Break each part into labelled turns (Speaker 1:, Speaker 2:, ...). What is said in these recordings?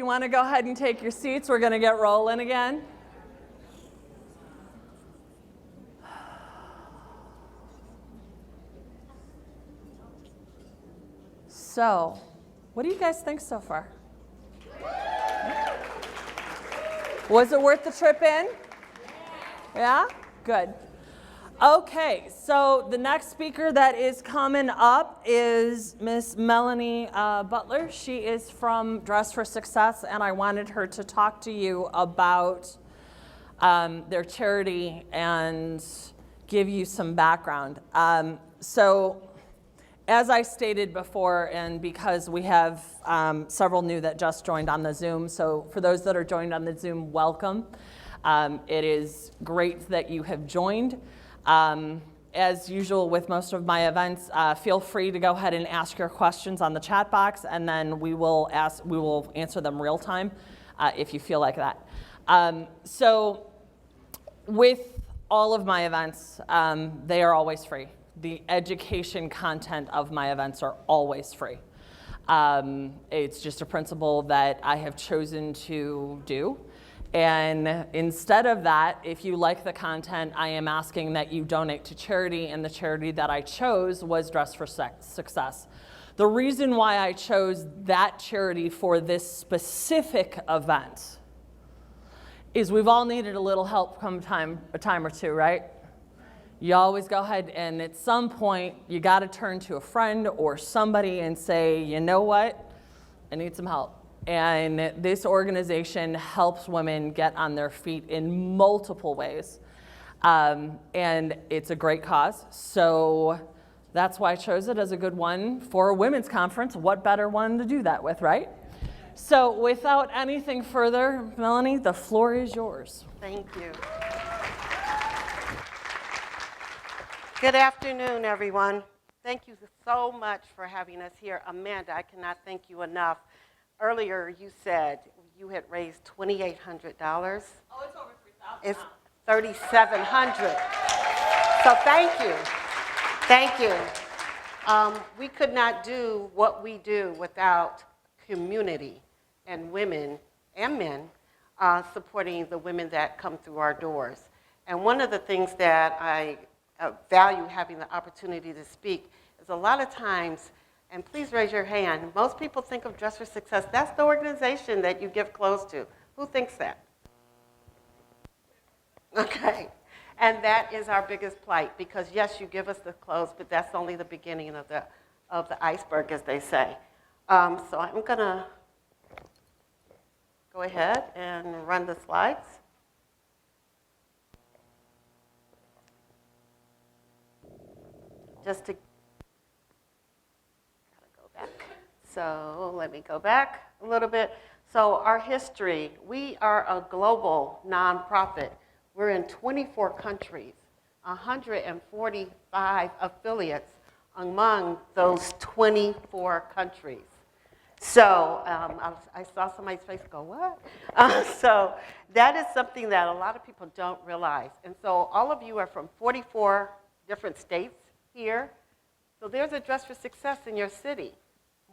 Speaker 1: want to go ahead and take your seats, we're going to get rolling again. So, what do you guys think so far? Was it worth the trip in? Yeah? Good. Okay, so the next speaker that is coming up is Miss Melanie Butler. She is from Dress for Success, and I wanted her to talk to you about their charity and give you some background. So, as I stated before, and because we have several new that just joined on the Zoom, so for those that are joined on the Zoom, welcome. It is great that you have joined. As usual with most of my events, feel free to go ahead and ask your questions on the chat box, and then we will answer them real time if you feel like that. So with all of my events, they are always free. The education content of my events are always free. It's just a principle that I have chosen to do. And instead of that, if you like the content, I am asking that you donate to charity, and the charity that I chose was Dress for Success. The reason why I chose that charity for this specific event is we've all needed a little help a time or two, right? You always go ahead and at some point you got to turn to a friend or somebody and say, you know what, I need some help. And this organization helps women get on their feet in multiple ways. And it's a great cause. So that's why I chose it as a good one for a women's conference. What better one to do that with, right? So without anything further, Melanie, the floor is yours.
Speaker 2: Thank you. Good afternoon, everyone. Thank you so much for having us here. Amanda, I cannot thank you enough. Earlier, you said you had raised $2,800.
Speaker 1: Oh, it's over 3,000.
Speaker 2: It's $3,700. So thank you. Thank you. We could not do what we do without community and women and men supporting the women that come through our doors. And one of the things that I value having the opportunity to speak is a lot of times, and please raise your hand, most people think of Dress for Success. That's the organization that you give clothes to. Who thinks that? Okay. And that is our biggest plight, because yes, you give us the clothes, but that's only the beginning of the iceberg, as they say. So I'm going to go ahead and run the slides. Just to go back. So let me go back a little bit. So our history, we are a global nonprofit. We're in 24 countries, 145 affiliates among those 24 countries. So I saw somebody's face go, what? So that is something that a lot of people don't realize. And so all of you are from 44 different states here. So there's a Dress for Success in your city,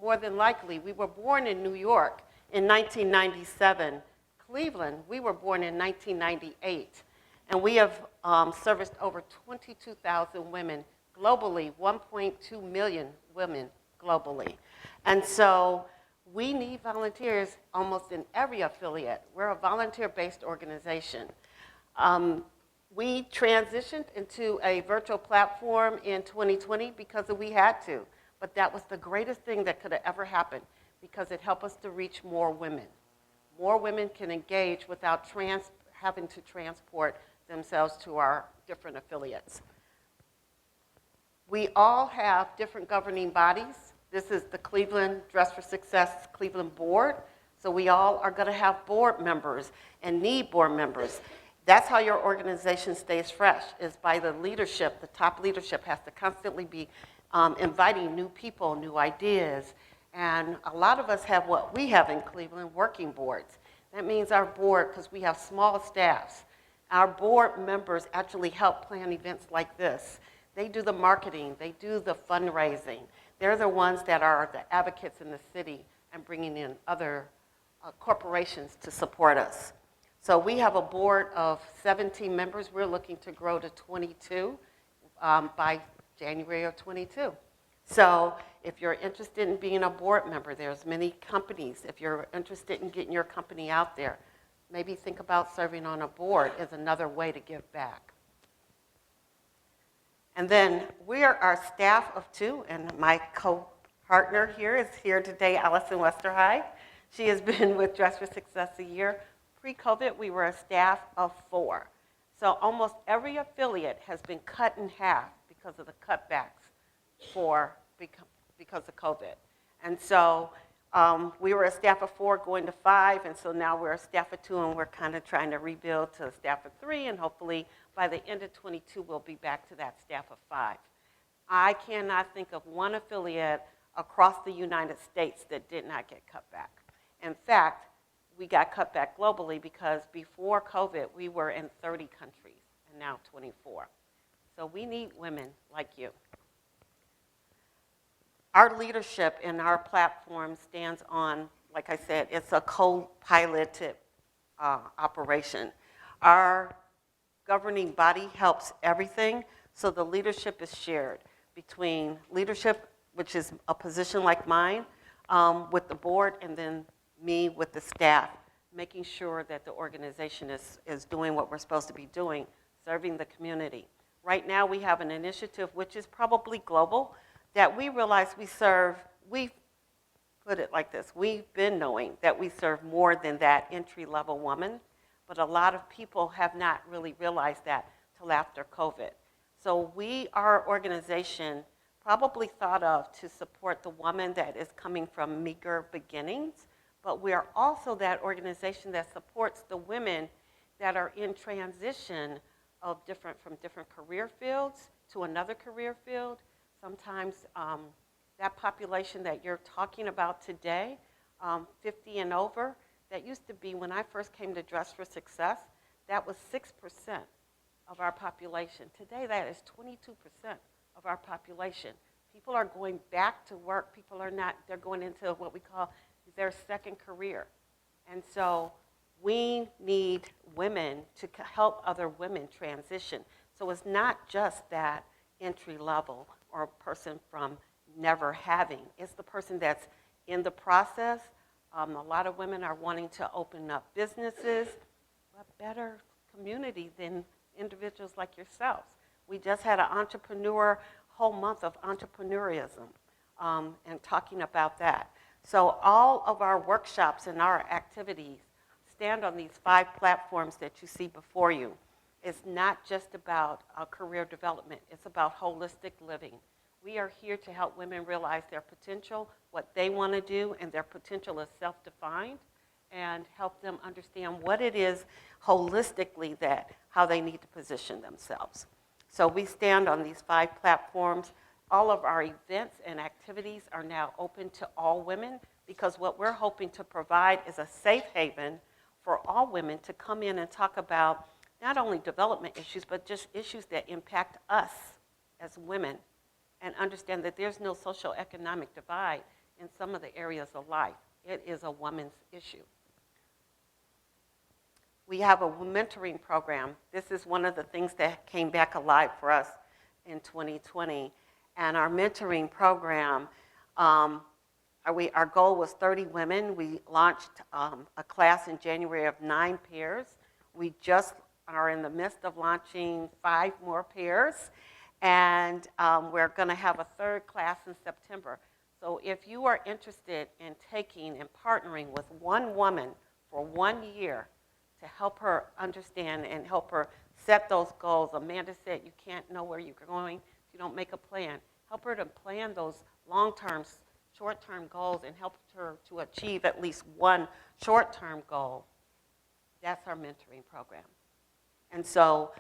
Speaker 2: more than likely. We were born in New York in 1997. Cleveland, we were born in 1998. And we have serviced over 22,000 women globally, 1.2 million women globally. And so we need volunteers almost in every affiliate. We're a volunteer-based organization. We transitioned into a virtual platform in 2020 because we had to. But that was the greatest thing that could have ever happened, because it helped us to reach more women. More women can engage without having to transport themselves to our different affiliates. We all have different governing bodies. This is the Cleveland Dress for Success Cleveland Board. So we all are going to have board members and need board members. That's how your organization stays fresh, is by the leadership. The top leadership has to constantly be inviting new people, new ideas. And a lot of us have what we have in Cleveland, working boards. That means our board, because we have small staffs, our board members actually help plan events like this. They do the marketing, they do the fundraising. They're the ones that are the advocates in the city and bringing in other corporations to support us. So we have a board of 17 members. We're looking to grow to 22 by January of 22. So if you're interested in being a board member, there's many companies. If you're interested in getting your company out there, maybe think about serving on a board is another way to give back. And then we are our staff of 2, and my co-partner here is here today, Allison Westerhide. She has been with Dress for Success a year. Pre-COVID, we were a staff of 4. So almost every affiliate has been cut in half because of the cutbacks because of COVID. And so we were a staff of 4 going to 5, and so now we're a staff of 2, and we're kind of trying to rebuild to a staff of 3, and hopefully by the end of 22, we'll be back to that staff of 5. I cannot think of one affiliate across the United States that did not get cut back. In fact, we got cut back globally because before COVID, we were in 30 countries, and now 24. So we need women like you. Our leadership in our platform stands on, like I said, it's a co-piloted operation. Our governing body helps everything, so the leadership is shared between leadership, which is a position like mine, with the board, and then me with the staff, making sure that the organization is doing what we're supposed to be doing, serving the community. Right now we have an initiative which is probably global, that we realize we put it like this, we've been knowing that we serve more than that entry-level woman, but a lot of people have not really realized that till after COVID. So our organization probably thought of to support the woman that is coming from meager beginnings, but we are also that organization that supports the women that are in transition from different career fields to another career field. Sometimes that population that you're talking about today, 50 and over, that used to be, when I first came to Dress for Success, that was 6% of our population. Today, that is 22% of our population. People are going back to work. People are not, they're going into what we call their second career. And so we need women to help other women transition. So it's not just that entry level or a person from never having. It's the person that's in the process. A lot of women are wanting to open up businesses, a better community than individuals like yourselves. We just had an whole month of entrepreneurism and talking about that. So all of our workshops and our activities stand on these 5 platforms that you see before you. It's not just about career development. It's about holistic living. We are here to help women realize their potential, what they want to do, and their potential is self-defined, and help them understand what it is holistically how they need to position themselves. So we stand on these 5 platforms. All of our events and activities are now open to all women, because what we're hoping to provide is a safe haven for all women to come in and talk about not only development issues, but just issues that impact us as women, and understand that there's no social economic divide in some of the areas of life. It is a woman's issue. We have a mentoring program. This is one of the things that came back alive for us in 2020. And our mentoring program, our goal was 30 women. We launched a class in January of 9 pairs. We just are in the midst of launching 5 more pairs. And we're going to have a 3rd class in September. So if you are interested in taking and partnering with one woman for 1 year to help her understand and help her set those goals, Amanda said you can't know where you're going if you don't make a plan. Help her to plan those long-term, short-term goals and help her to achieve at least one short-term goal. That's our mentoring program. And so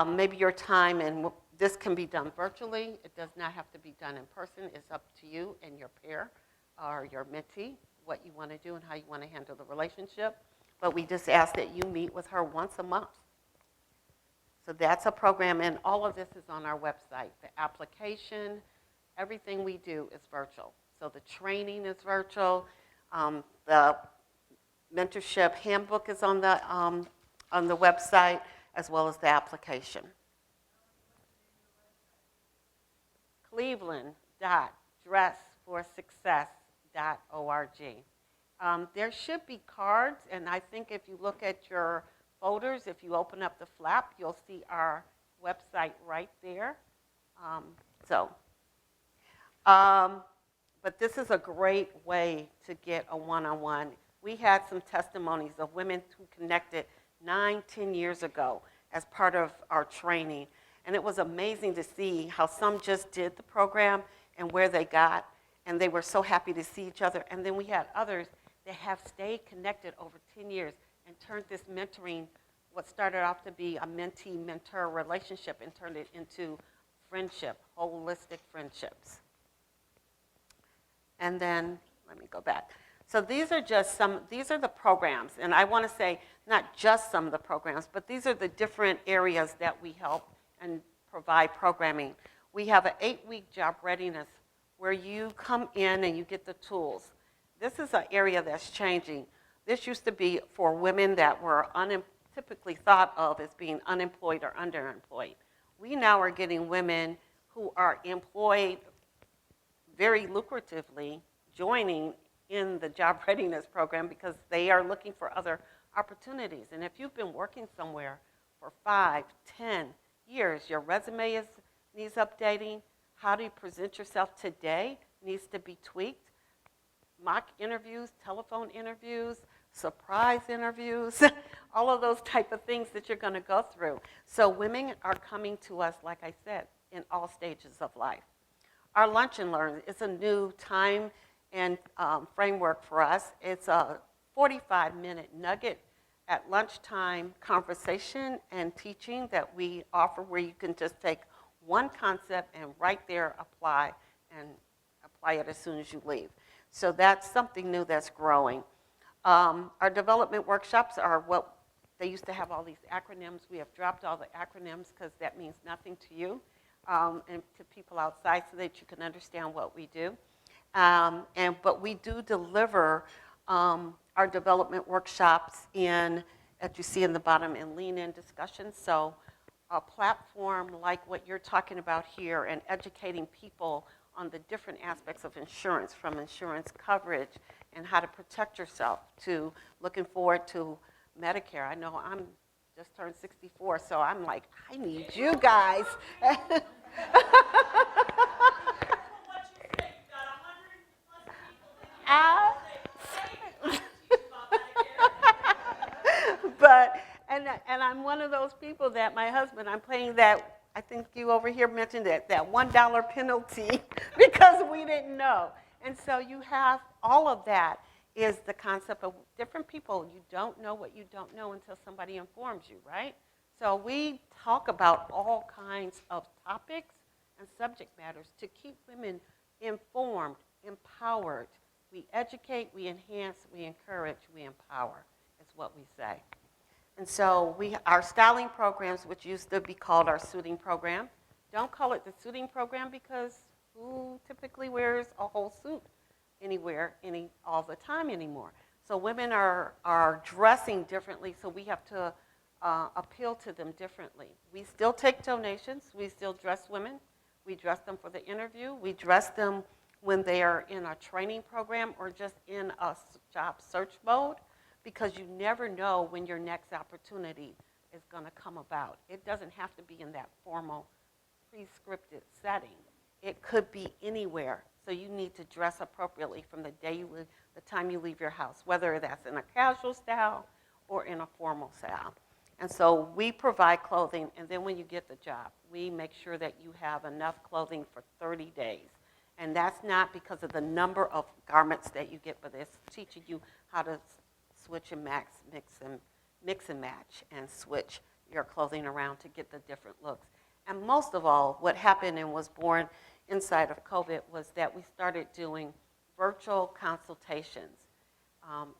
Speaker 2: maybe your time, and this can be done virtually. It does not have to be done in person. It's up to you and your pair or your mentee, what you want to do and how you want to handle the relationship. But we just ask that you meet with her once a month. So that's a program, and all of this is on our website. The application, everything we do is virtual. So the training is virtual. The mentorship handbook is on the website, as well as the application. Cleveland.dressforsuccess.org. There should be cards, and I think if you look at your folders, if you open up the flap, you'll see our website right there. But this is a great way to get a one-on-one. We had some testimonies of women who connected 9-10 years ago as part of our training. And it was amazing to see how some just did the program and where they got, and they were so happy to see each other. And then we had others that have stayed connected over 10 years and turned this mentoring, what started off to be a mentee-mentor relationship, and turned it into friendship, holistic friendships. And then, let me go back. So these are the programs, and I want to say not just some of the programs, but these are the different areas that we help and provide programming. We have an 8-week job readiness where you come in and you get the tools. This is an area that's changing. This used to be for women that were typically thought of as being unemployed or underemployed. We now are getting women who are employed very lucratively joining in the job readiness program because they are looking for other opportunities. And if you've been working somewhere for 5, 10 years, your resume needs updating. How do you present yourself today needs to be tweaked. Mock interviews, telephone interviews, surprise interviews, all of those type of things that you're going to go through. So women are coming to us, like I said, in all stages of life. Our Lunch and Learn is a new time and framework for us. It's a 45-minute nugget at lunchtime conversation and teaching that we offer, where you can just take one concept and right there apply it as soon as you leave. So that's something new that's growing. Our development workshops are what they used to have all these acronyms. We have dropped all the acronyms because that means nothing to you and to people outside, so that you can understand what we do. But we do deliver our development workshops as you see in the bottom, in lean-in discussions. So a platform like what you're talking about here, and educating people on the different aspects of insurance, from insurance coverage and how to protect yourself, to looking forward to Medicare. I know I'm just turned 64, so I'm like, I need you guys. But, and I'm one of those people that my husband, I'm playing that, I think you over here mentioned that $1 penalty because we didn't know. And so you have all of that is the concept of different people. You don't know what you don't know until somebody informs you, right? So we talk about all kinds of topics and subject matters to keep women informed, empowered. We educate, we enhance, we encourage, we empower, is what we say. And so our styling programs, which used to be called our suiting program, don't call it the suiting program because who typically wears a whole suit anywhere, all the time anymore? So women are dressing differently, so we have to appeal to them differently. We still take donations. We still dress women. We dress them for the interview. We dress them when they are in a training program or just in a job search mode, because you never know when your next opportunity is going to come about. It doesn't have to be in that formal, pre-scripted setting. It could be anywhere. So you need to dress appropriately from the time you leave your house, whether that's in a casual style or in a formal style. And so we provide clothing, and then when you get the job, we make sure that you have enough clothing for 30 days. And that's not because of the number of garments that you get, but it's teaching you how to switch and mix and match and switch your clothing around to get the different looks. And most of all, what happened and was born inside of COVID was that we started doing virtual consultations,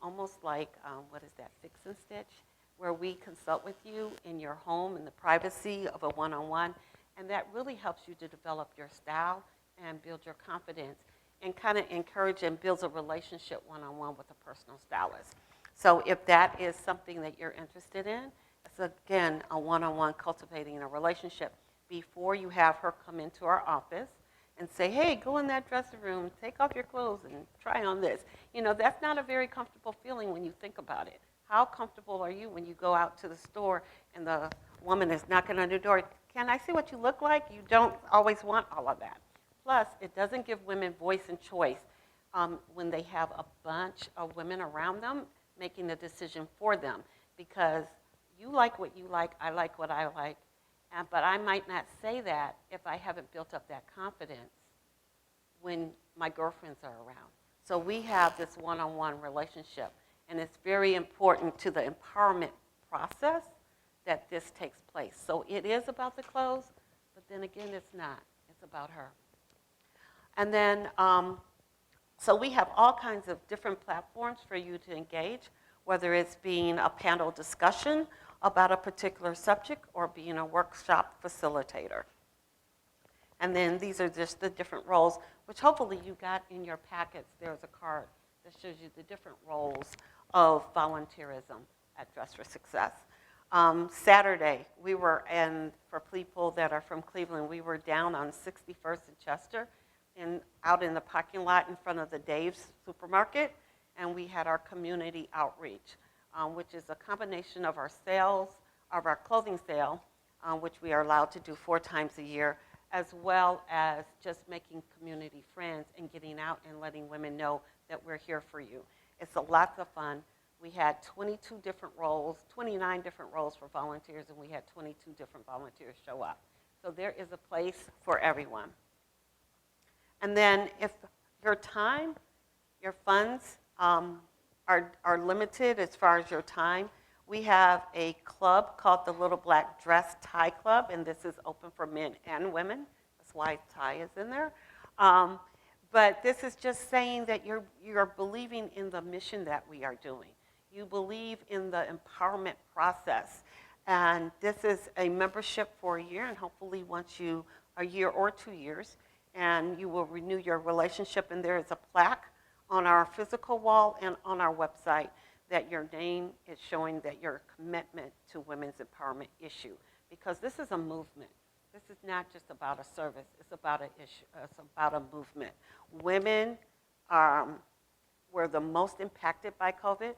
Speaker 2: almost like, what is that, Fix and Stitch, where we consult with you in your home in the privacy of a one-on-one, and that really helps you to develop your style and build your confidence and kind of encourage and builds a relationship one-on-one with a personal stylist. So if that is something that you're interested in, it's again a one-on-one cultivating a relationship before you have her come into our office and say, hey, go in that dressing room, take off your clothes and try on this. You know, that's not a very comfortable feeling when you think about it. How comfortable are you when you go out to the store and the woman is knocking on your door? Can I see what you look like? You don't always want all of that. Plus, it doesn't give women voice and choice when they have a bunch of women around them making the decision for them, because you like what you like, I like what I like, but I might not say that if I haven't built up that confidence when my girlfriends are around. So we have this one-on-one relationship, and it's very important to the empowerment process that this takes place. So it is about the clothes, but then again, it's not. It's about her. And then, so we have all kinds of different platforms for you to engage, whether it's being a panel discussion about a particular subject or being a workshop facilitator. And then these are just the different roles, which hopefully you got in your packets. There's a card that shows you the different roles of volunteerism at Dress for Success. Saturday, we were, and for people that are from Cleveland, we were down on 61st and Chester, out in the parking lot in front of the Dave's supermarket, and we had our community outreach, which is a combination of our sales, of our clothing sale, which we are allowed to do 4 times a year, as well as just making community friends and getting out and letting women know that we're here for you. It's a lots of fun. We had 22 different roles, 29 different roles for volunteers, and we had 22 different volunteers show up. So there is a place for everyone. And then if your time, your funds are limited as far as your time, we have a club called the Little Black Dress Tie Club, and this is open for men and women. That's why tie is in there. But this is just saying that you're believing in the mission that we are doing. You believe in the empowerment process. And this is a membership for a year, and hopefully once a year or 2 years, and you will renew your relationship. And there is a plaque on our physical wall and on our website that your name is showing that your commitment to women's empowerment issue. Because this is a movement. This is not just about a service. It's about an issue. It's about a movement. Women were the most impacted by COVID.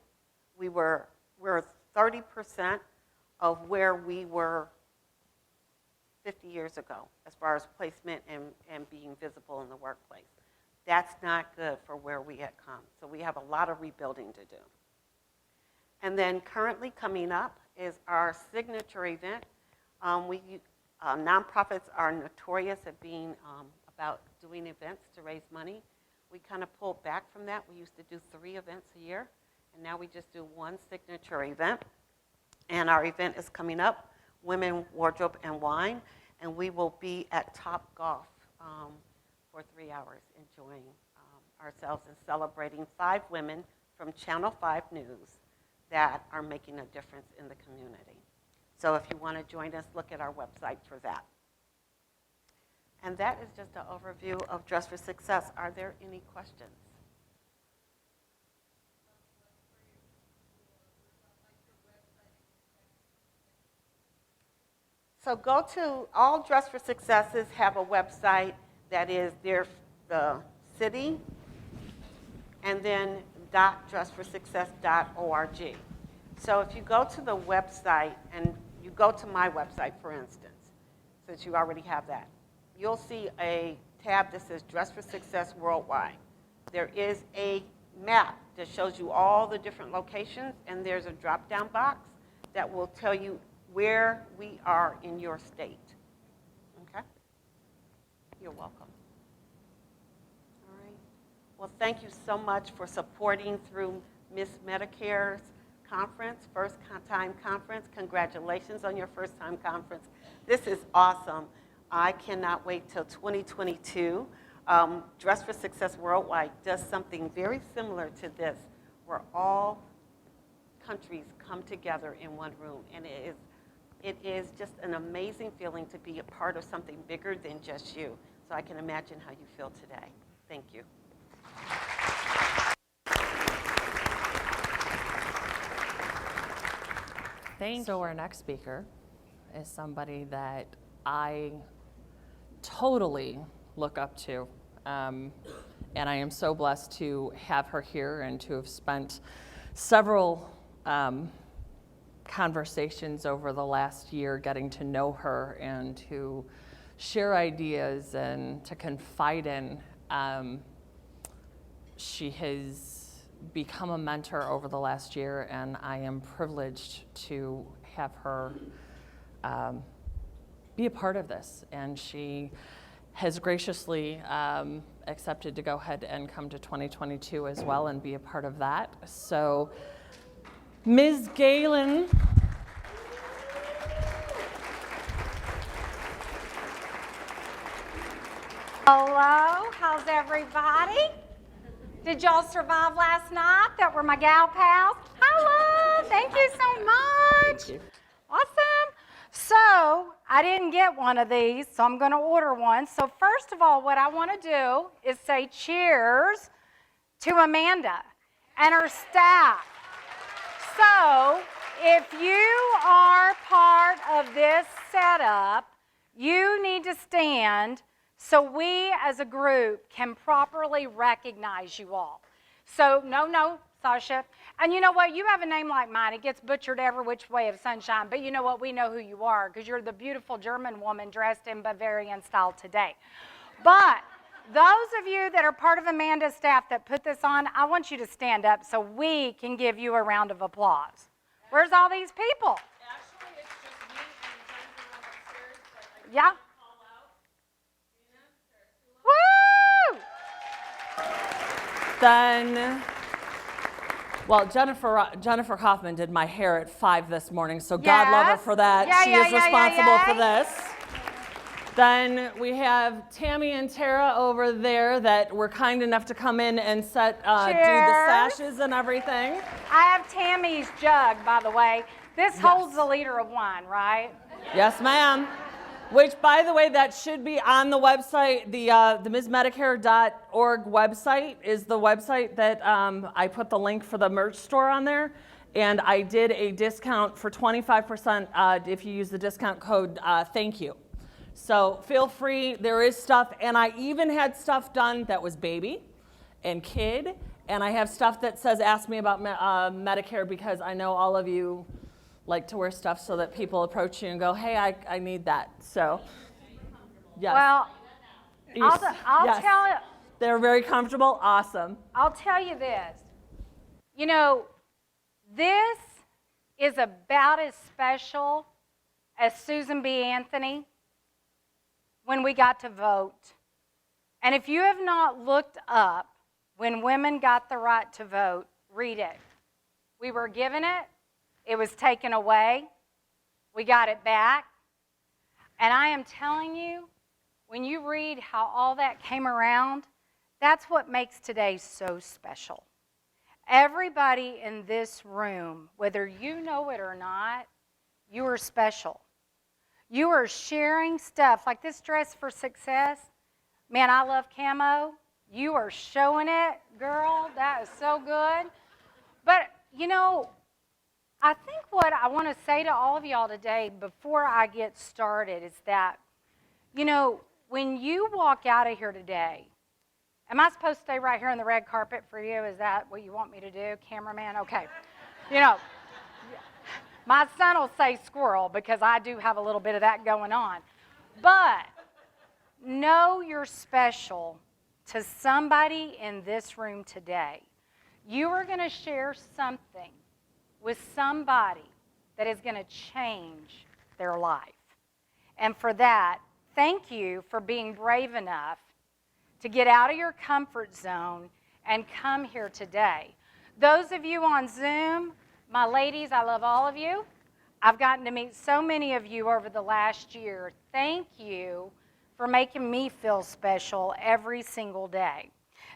Speaker 2: We're 30% of where we were 50 years ago as far as placement and being visible in the workplace. That's not good for where we had come. So we have a lot of rebuilding to do. And then currently coming up is our signature event. Nonprofits are notorious at being about doing events to raise money. We kind of pulled back from that. We used to do 3 events a year, and now we just do 1 signature event. And our event is coming up, Women, Wardrobe, and Wine, and we will be at Top Golf for 3 hours enjoying ourselves and celebrating 5 women from Channel 5 News that are making a difference in the community. So if you want to join us, look at our website for that. And that is just an overview of Dress for Success. Are there any questions? So go to, all Dress for Successes have a website that is the city, and then .dressforsuccess.org. So if you go to the website, and you go to my website, for instance, since you already have that, you'll see a tab that says Dress for Success Worldwide. There is a map that shows you all the different locations, and there's a drop-down box that will tell you where we are in your state. Okay? You're welcome. All right. Well, thank you so much for supporting through Ms.Medicare's conference, first time conference. Congratulations on your first time conference. This is awesome. I cannot wait till 2022. Dress for Success Worldwide does something very similar to this, where all countries come together in one room, and it is just an amazing feeling to be a part of something bigger than just you. So I can imagine how you feel today. Thank you.
Speaker 1: So our next speaker is somebody that I totally look up to. And I am so blessed to have her here and to have spent several conversations over the last year getting to know her and to share ideas and to confide in. She has become a mentor over the last year, and I am privileged to have her be a part of this. And she has graciously accepted to go ahead and come to 2022 as well and be a part of that. So, Ms. Gaylan.
Speaker 3: Hello, how's everybody? Did y'all survive last night? That were my gal pals. Hello, thank you so much.
Speaker 1: Thank you.
Speaker 3: Awesome. So, I didn't get one of these, so I'm going to order one. So, first of all, what I want to do is say cheers to Amanda and her staff. So, if you are part of this setup, you need to stand so we as a group can properly recognize you all. So, no, Sasha. And you know what? You have a name like mine. It gets butchered every which way of sunshine. But you know what? We know who you are because you're the beautiful German woman dressed in Bavarian style today. But those of you that are part of Amanda's staff that put this on, I want you to stand up so we can give you a round of applause. Where's all these people?
Speaker 1: Actually, it's just me and Jennifer upstairs, but
Speaker 3: Yeah.
Speaker 1: call out.
Speaker 3: Woo!
Speaker 1: Then, well, Jennifer Kaufman did my hair at 5 this morning, so God love her
Speaker 3: Yes.
Speaker 1: for that.
Speaker 3: Yeah,
Speaker 1: She
Speaker 3: yeah,
Speaker 1: is
Speaker 3: yeah,
Speaker 1: responsible
Speaker 3: yeah,
Speaker 1: for
Speaker 3: yeah.
Speaker 1: this. Then we have Tammy and Tara over there that were kind enough to come in and do the
Speaker 3: Cheers.
Speaker 1: sashes and everything.
Speaker 3: I have Tammy's jug, by the way. This holds a liter of wine, right?
Speaker 1: Yes, ma'am. Which, by the way, that should be on the website. The Ms.Medicare.org website is the website that I put the link for the merch store on there. And I did a discount for 25% if you use the discount code thank you. So feel free. There is stuff. And I even had stuff done that was baby and kid. And I have stuff that says ask me about Medicare because I know all of you like to wear stuff so that people approach you and go, hey, I need that. So, yes.
Speaker 3: Well, I'll
Speaker 1: Yes.
Speaker 3: tell you.
Speaker 1: They're very comfortable. Awesome.
Speaker 3: I'll tell you this. You know, this is about as special as Susan B. Anthony when we got to vote. And if you have not looked up when women got the right to vote, read it. We were given it. It was taken away. We got it back. And I am telling you, when you read how all that came around, that's what makes today so special. Everybody in this room, whether you know it or not, you are special. You are sharing stuff like this dress for success. Man, I love camo. You are showing it, girl. That is so good. But, you know, I think what I want to say to all of y'all today before I get started is that, you know, when you walk out of here today, am I supposed to stay right here on the red carpet for you? Is that what you want me to do, cameraman? Okay. You know, my son will say squirrel because I do have a little bit of that going on. But know you're special to somebody in this room today. You are going to share something with somebody that is going to change their life. And for that, thank you for being brave enough to get out of your comfort zone and come here today. Those of you on Zoom, my ladies, I love all of you. I've gotten to meet so many of you over the last year. Thank you for making me feel special every single day.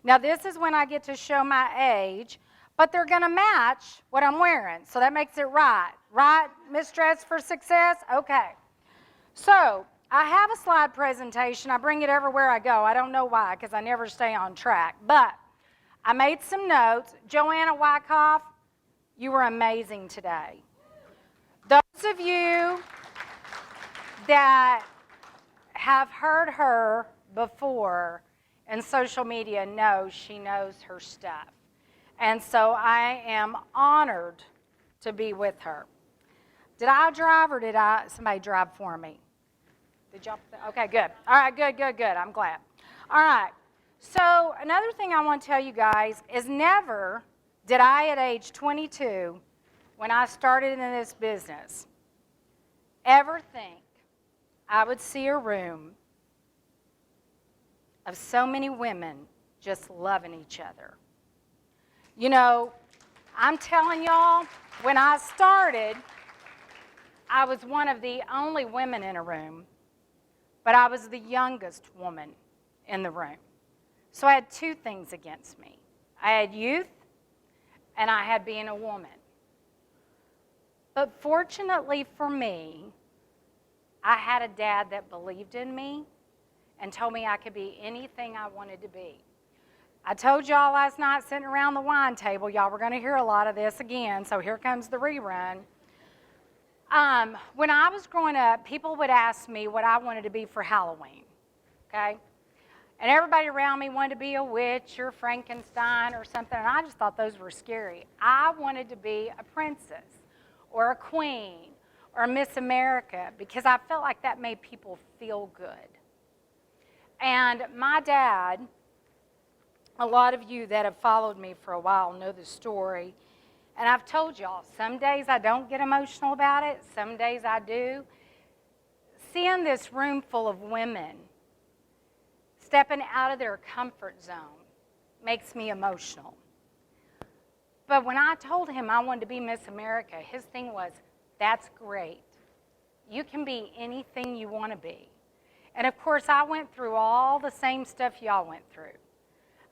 Speaker 3: Now, this is when I get to show my age, but they're going to match what I'm wearing, so that makes it right. Right, Miss Dress for Success? Okay. So, I have a slide presentation. I bring it everywhere I go. I don't know why, because I never stay on track. But I made some notes. Joanna Wyckoff, you were amazing today. Those of you that have heard her before in social media know she knows her stuff. And so I am honored to be with her. Did I drive or did somebody drive for me? Did y'all? Okay, good. All right, good. I'm glad. All right. So another thing I want to tell you guys is never did I at age 22, when I started in this business, ever think I would see a room of so many women just loving each other. You know, I'm telling y'all, when I started, I was one of the only women in a room, but I was the youngest woman in the room. So I had two things against me. I had youth, and I had being a woman. But fortunately for me, I had a dad that believed in me and told me I could be anything I wanted to be. I told y'all last night sitting around the wine table, y'all were going to hear a lot of this again, so here comes the rerun. When I was growing up, people would ask me what I wanted to be for Halloween, okay? And everybody around me wanted to be a witch or Frankenstein or something, and I just thought those were scary. I wanted to be a princess or a queen or Miss America because I felt like that made people feel good. And my dad, a lot of you that have followed me for a while know the story. And I've told y'all, some days I don't get emotional about it, some days I do. Seeing this room full of women stepping out of their comfort zone makes me emotional. But when I told him I wanted to be Miss America, his thing was, that's great. You can be anything you want to be. And of course, I went through all the same stuff y'all went through.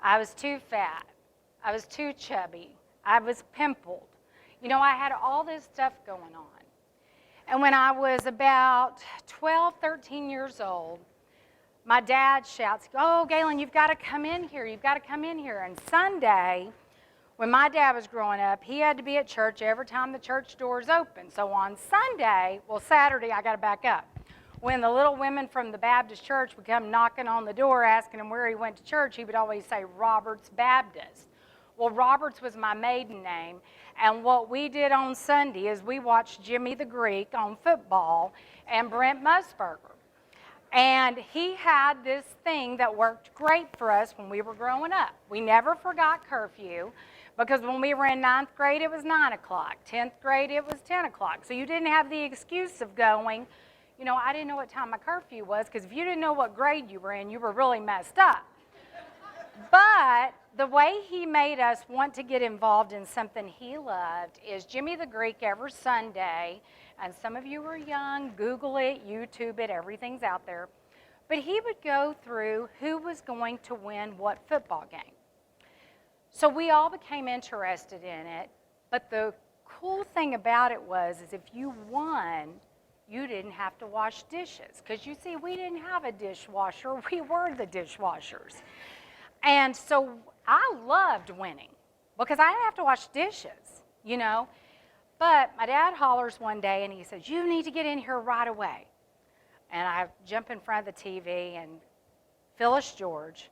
Speaker 3: I was too fat. I was too chubby. I was pimpled. You know, I had all this stuff going on. And when I was about 12, 13 years old, my dad shouts, oh, Gaylan, you've got to come in here. You've got to come in here. And Sunday, when my dad was growing up, he had to be at church every time the church doors open. So on Sunday, well, Saturday, I got to back up. When the little women from the Baptist church would come knocking on the door asking him where he went to church, he would always say Roberts Baptist. Well, Roberts was my maiden name, and what we did on Sunday is we watched Jimmy the Greek on football and Brent Musburger. And he had this thing that worked great for us when we were growing up. We never forgot curfew, because when we were in 9th grade, it was 9 o'clock. 10th grade, it was 10 o'clock. So you didn't have the excuse of going, you know, I didn't know what time my curfew was, because if you didn't know what grade you were in, you were really messed up. But the way he made us want to get involved in something he loved is Jimmy the Greek every Sunday. And some of you are young, Google it, YouTube it, everything's out there. But he would go through who was going to win what football game. So we all became interested in it. But the cool thing about it is if you won, you didn't have to wash dishes. Because you see, we didn't have a dishwasher. We were the dishwashers. And so I loved winning because I didn't have to wash dishes, you know. But my dad hollers one day and he says, you need to get in here right away. And I jump in front of the TV, and Phyllis George,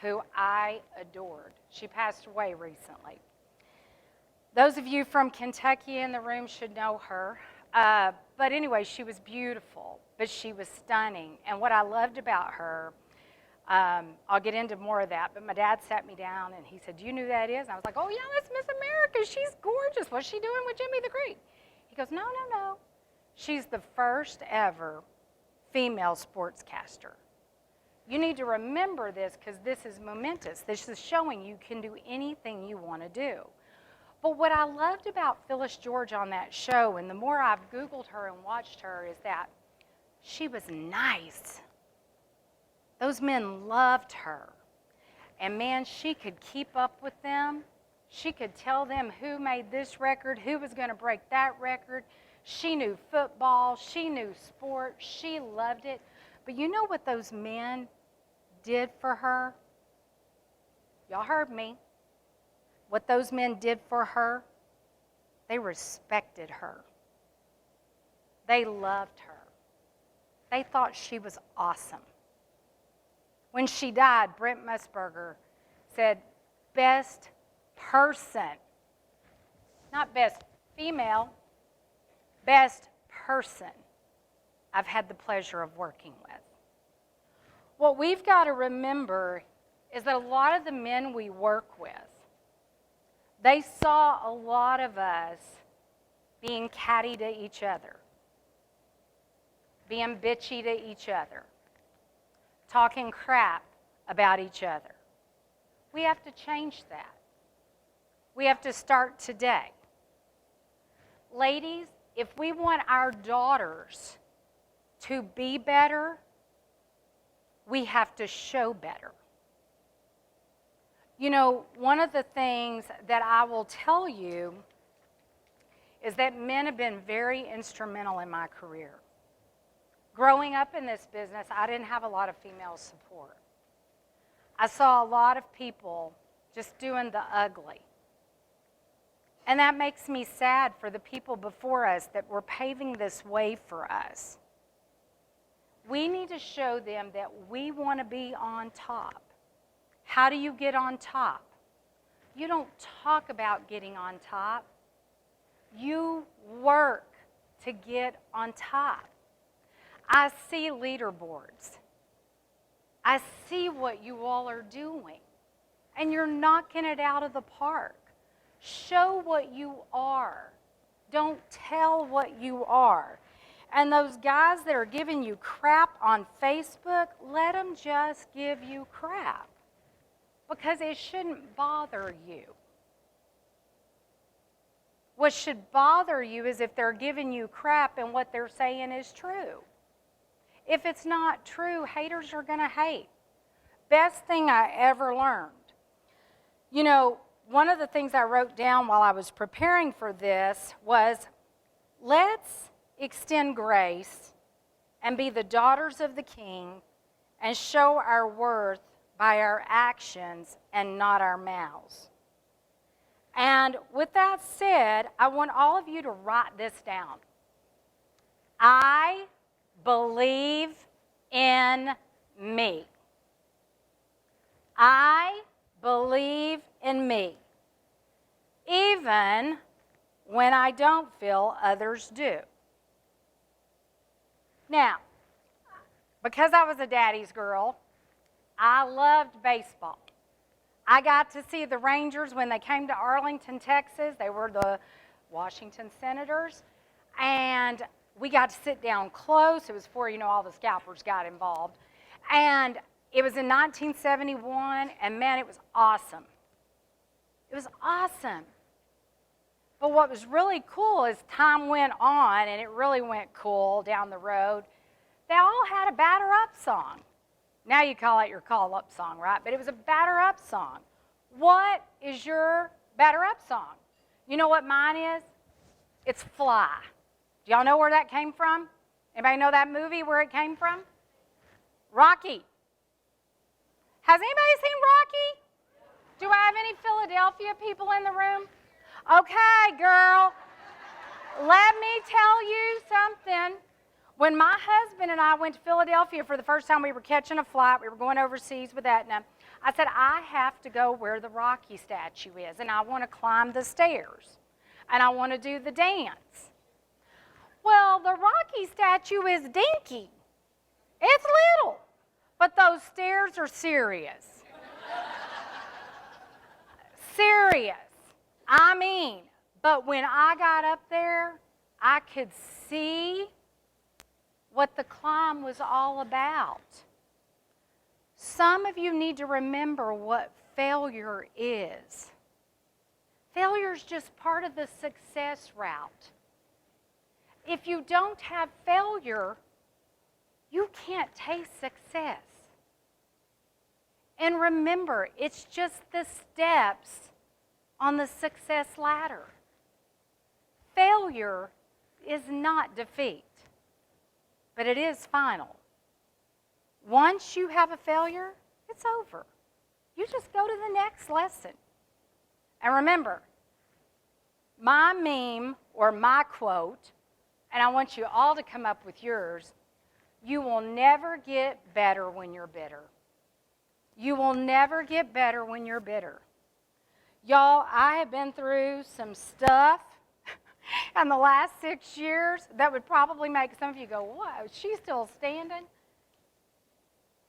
Speaker 3: who I adored, she passed away recently. Those of you from Kentucky in the room should know her. But anyway, she was beautiful, but she was stunning. And what I loved about her, I'll get into more of that, but my dad sat me down and he said, do you know who that is? And I was like, oh yeah, that's Miss America. She's gorgeous. What's she doing with Jimmy the Greek? He goes, no. She's the first ever female sportscaster. You need to remember this because this is momentous. This is showing you can do anything you want to do. But what I loved about Phyllis George on that show, and the more I've Googled her and watched her, is that she was nice. Those men loved her. And man, she could keep up with them. She could tell them who made this record, who was going to break that record. She knew football. She knew sports. She loved it. But you know what those men did for her? Y'all heard me. What those men did for her? They respected her. They loved her. They thought she was awesome. When she died, Brent Musburger said, best person, not best female, best person I've had the pleasure of working with. What we've got to remember is that a lot of the men we work with, they saw a lot of us being catty to each other, being bitchy to each other, talking crap about each other. We have to change that. We have to start today. Ladies, if we want our daughters to be better, we have to show better. You know, one of the things that I will tell you is that men have been very instrumental in my career. Growing up in this business, I didn't have a lot of female support. I saw a lot of people just doing the ugly. And that makes me sad for the people before us that were paving this way for us. We need to show them that we want to be on top. How do you get on top? You don't talk about getting on top. You work to get on top. I see leaderboards. I see what you all are doing. And you're knocking it out of the park. Show what you are. Don't tell what you are. And those guys that are giving you crap on Facebook, let them just give you crap. Because it shouldn't bother you. What should bother you is if they're giving you crap and what they're saying is true. If it's not true, haters are going to hate. Best thing I ever learned. You know, one of the things I wrote down while I was preparing for this was, let's extend grace and be the daughters of the King and show our worth by our actions and not our mouths. And with that said, I want all of you to write this down. I believe in me. I believe in me, even when I don't feel others do. Now, because I was a daddy's girl, I loved baseball. I got to see the Rangers when they came to Arlington, Texas. They were the Washington Senators. And we got to sit down close. It was before, all the scalpers got involved. And it was in 1971, and man, it was awesome. It was awesome. But what was really cool as time went on, and it really went cool down the road, they all had a batter up song. Now you call it your call up song, right? But it was a batter up song. What is your batter up song? You know what mine is? It's Fly. Do y'all know where that came from? Anybody know that movie, where it came from? Rocky. Has anybody seen Rocky? Do I have any Philadelphia people in the room? Okay, girl. Let me tell you something. When my husband and I went to Philadelphia for the first time, we were catching a flight. We were going overseas with Aetna. I said, I have to go where the Rocky statue is, and I want to climb the stairs, and I want to do the dance. Well, the Rocky statue is dinky. It's little, but those stairs are serious. Serious. I mean, but when I got up there, I could see what the climb was all about. Some of you need to remember what failure is. Failure is just part of the success route. If you don't have failure, you can't taste success. And remember, it's just the steps on the success ladder. Failure is not defeat, but it is final. Once you have a failure, it's over. You just go to the next lesson. And remember, my meme or my quote, and I want you all to come up with yours. You will never get better when you're bitter. You will never get better when you're bitter. Y'all, I have been through some stuff in the last 6 years that would probably make some of you go, "What? She's still standing?"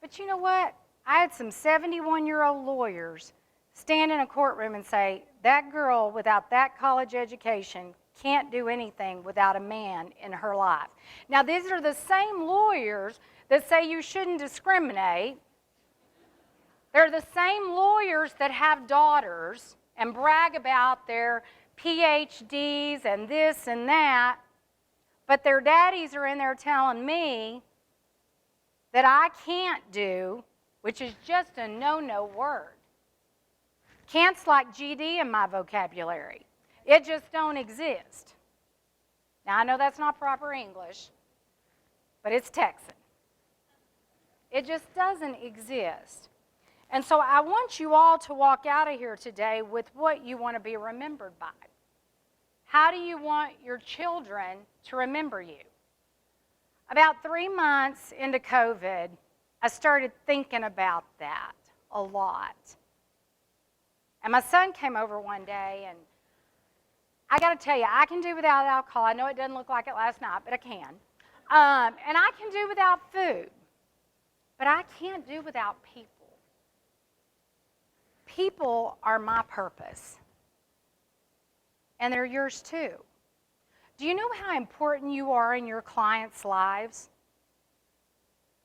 Speaker 3: But you know what? I had some 71-year-old lawyers stand in a courtroom and say, that girl without that college education can't do anything without a man in her life. Now, these are the same lawyers that say you shouldn't discriminate. They're the same lawyers that have daughters and brag about their PhDs and this and that, but their daddies are in there telling me that I can't do, which is just a no-no word. Can't's like GD in my vocabulary. It just don't exist. Now, I know that's not proper English, but it's Texan. It just doesn't exist. And so I want you all to walk out of here today with what you want to be remembered by. How do you want your children to remember you? About 3 months into COVID, I started thinking about that a lot. And my son came over one day, and I got to tell you, I can do without alcohol. I know it doesn't look like it last night, but I can. And I can do without food, but I can't do without people. People are my purpose, and they're yours too. Do you know how important you are in your clients' lives?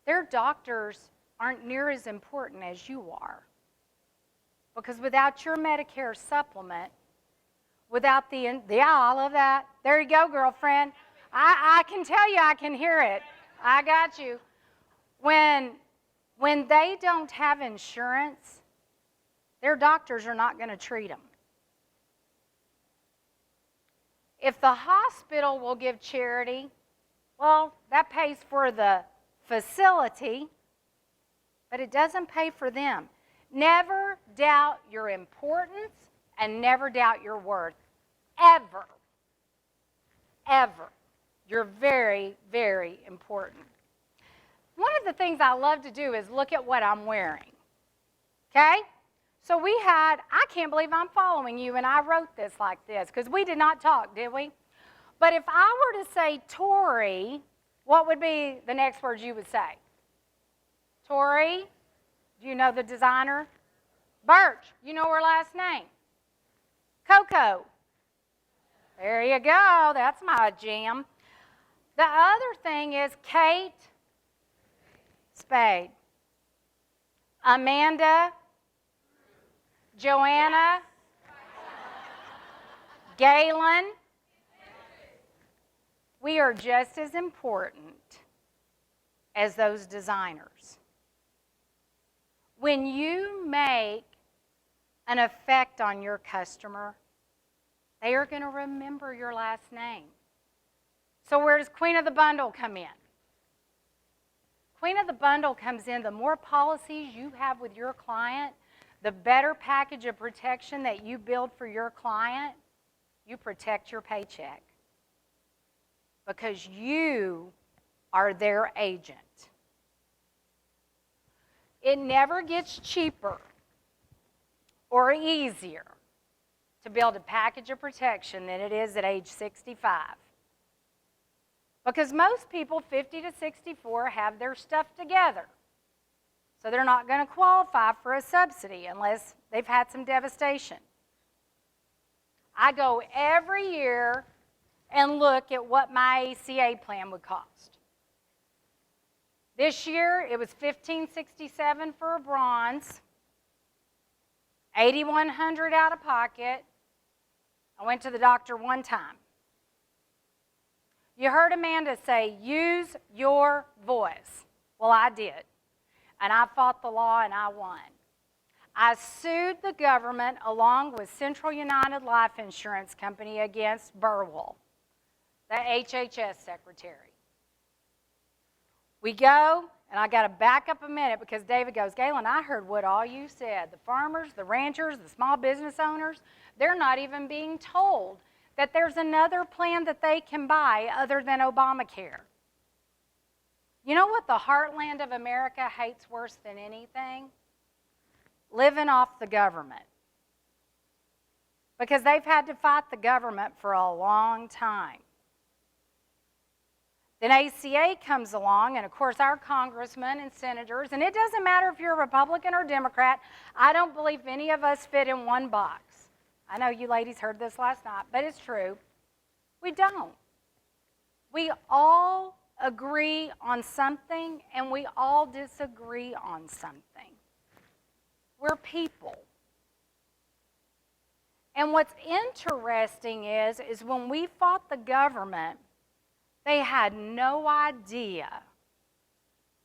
Speaker 3: Their doctors aren't near as important as you are. Because without your Medicare supplement, without the, yeah, I love that. There you go, girlfriend. I can tell you, I can hear it. I got you. When they don't have insurance, their doctors are not going to treat them. If the hospital will give charity, well, that pays for the facility, but it doesn't pay for them. Never doubt your importance and never doubt your worth. Ever. Ever. You're very, very important. One of the things I love to do is look at what I'm wearing. Okay? So we had, I can't believe I'm following you, and I wrote this like this, because we did not talk, did we? But if I were to say Tori, what would be the next words you would say? Tori, do you know the designer? Birch, you know her last name. Coco. There you go, that's my jam. The other thing is Kate Spade. Amanda, Joanna, Gaylan. We are just as important as those designers. When you make an effect on your customer, they are going to remember your last name. So where does Queen of the Bundle come in? Queen of the Bundle comes in, the more policies you have with your client, the better package of protection that you build for your client, you protect your paycheck. Because you are their agent. It never gets cheaper or easier to build a package of protection than it is at age 65. Because most people 50 to 64 have their stuff together. So they're not going to qualify for a subsidy unless they've had some devastation. I go every year and look at what my ACA plan would cost. This year, it was $1,567 for a bronze, $8,100 out of pocket. I went to the doctor one time. You heard Amanda say, use your voice. Well, I did. And I fought the law and I won. I sued the government along with Central United Life Insurance Company against Burwell, the HHS secretary. We go, and I got to back up a minute because David goes, Gaylan, I heard what all you said. The farmers, the ranchers, the small business owners, they're not even being told that there's another plan that they can buy other than Obamacare. You know what the heartland of America hates worse than anything? Living off the government. Because they've had to fight the government for a long time. Then ACA comes along, and of course our congressmen and senators, and it doesn't matter if you're a Republican or Democrat, I don't believe any of us fit in one box. I know you ladies heard this last night, but it's true. We don't. We all agree on something, and we all disagree on something. We're people. And what's interesting is when we fought the government, they had no idea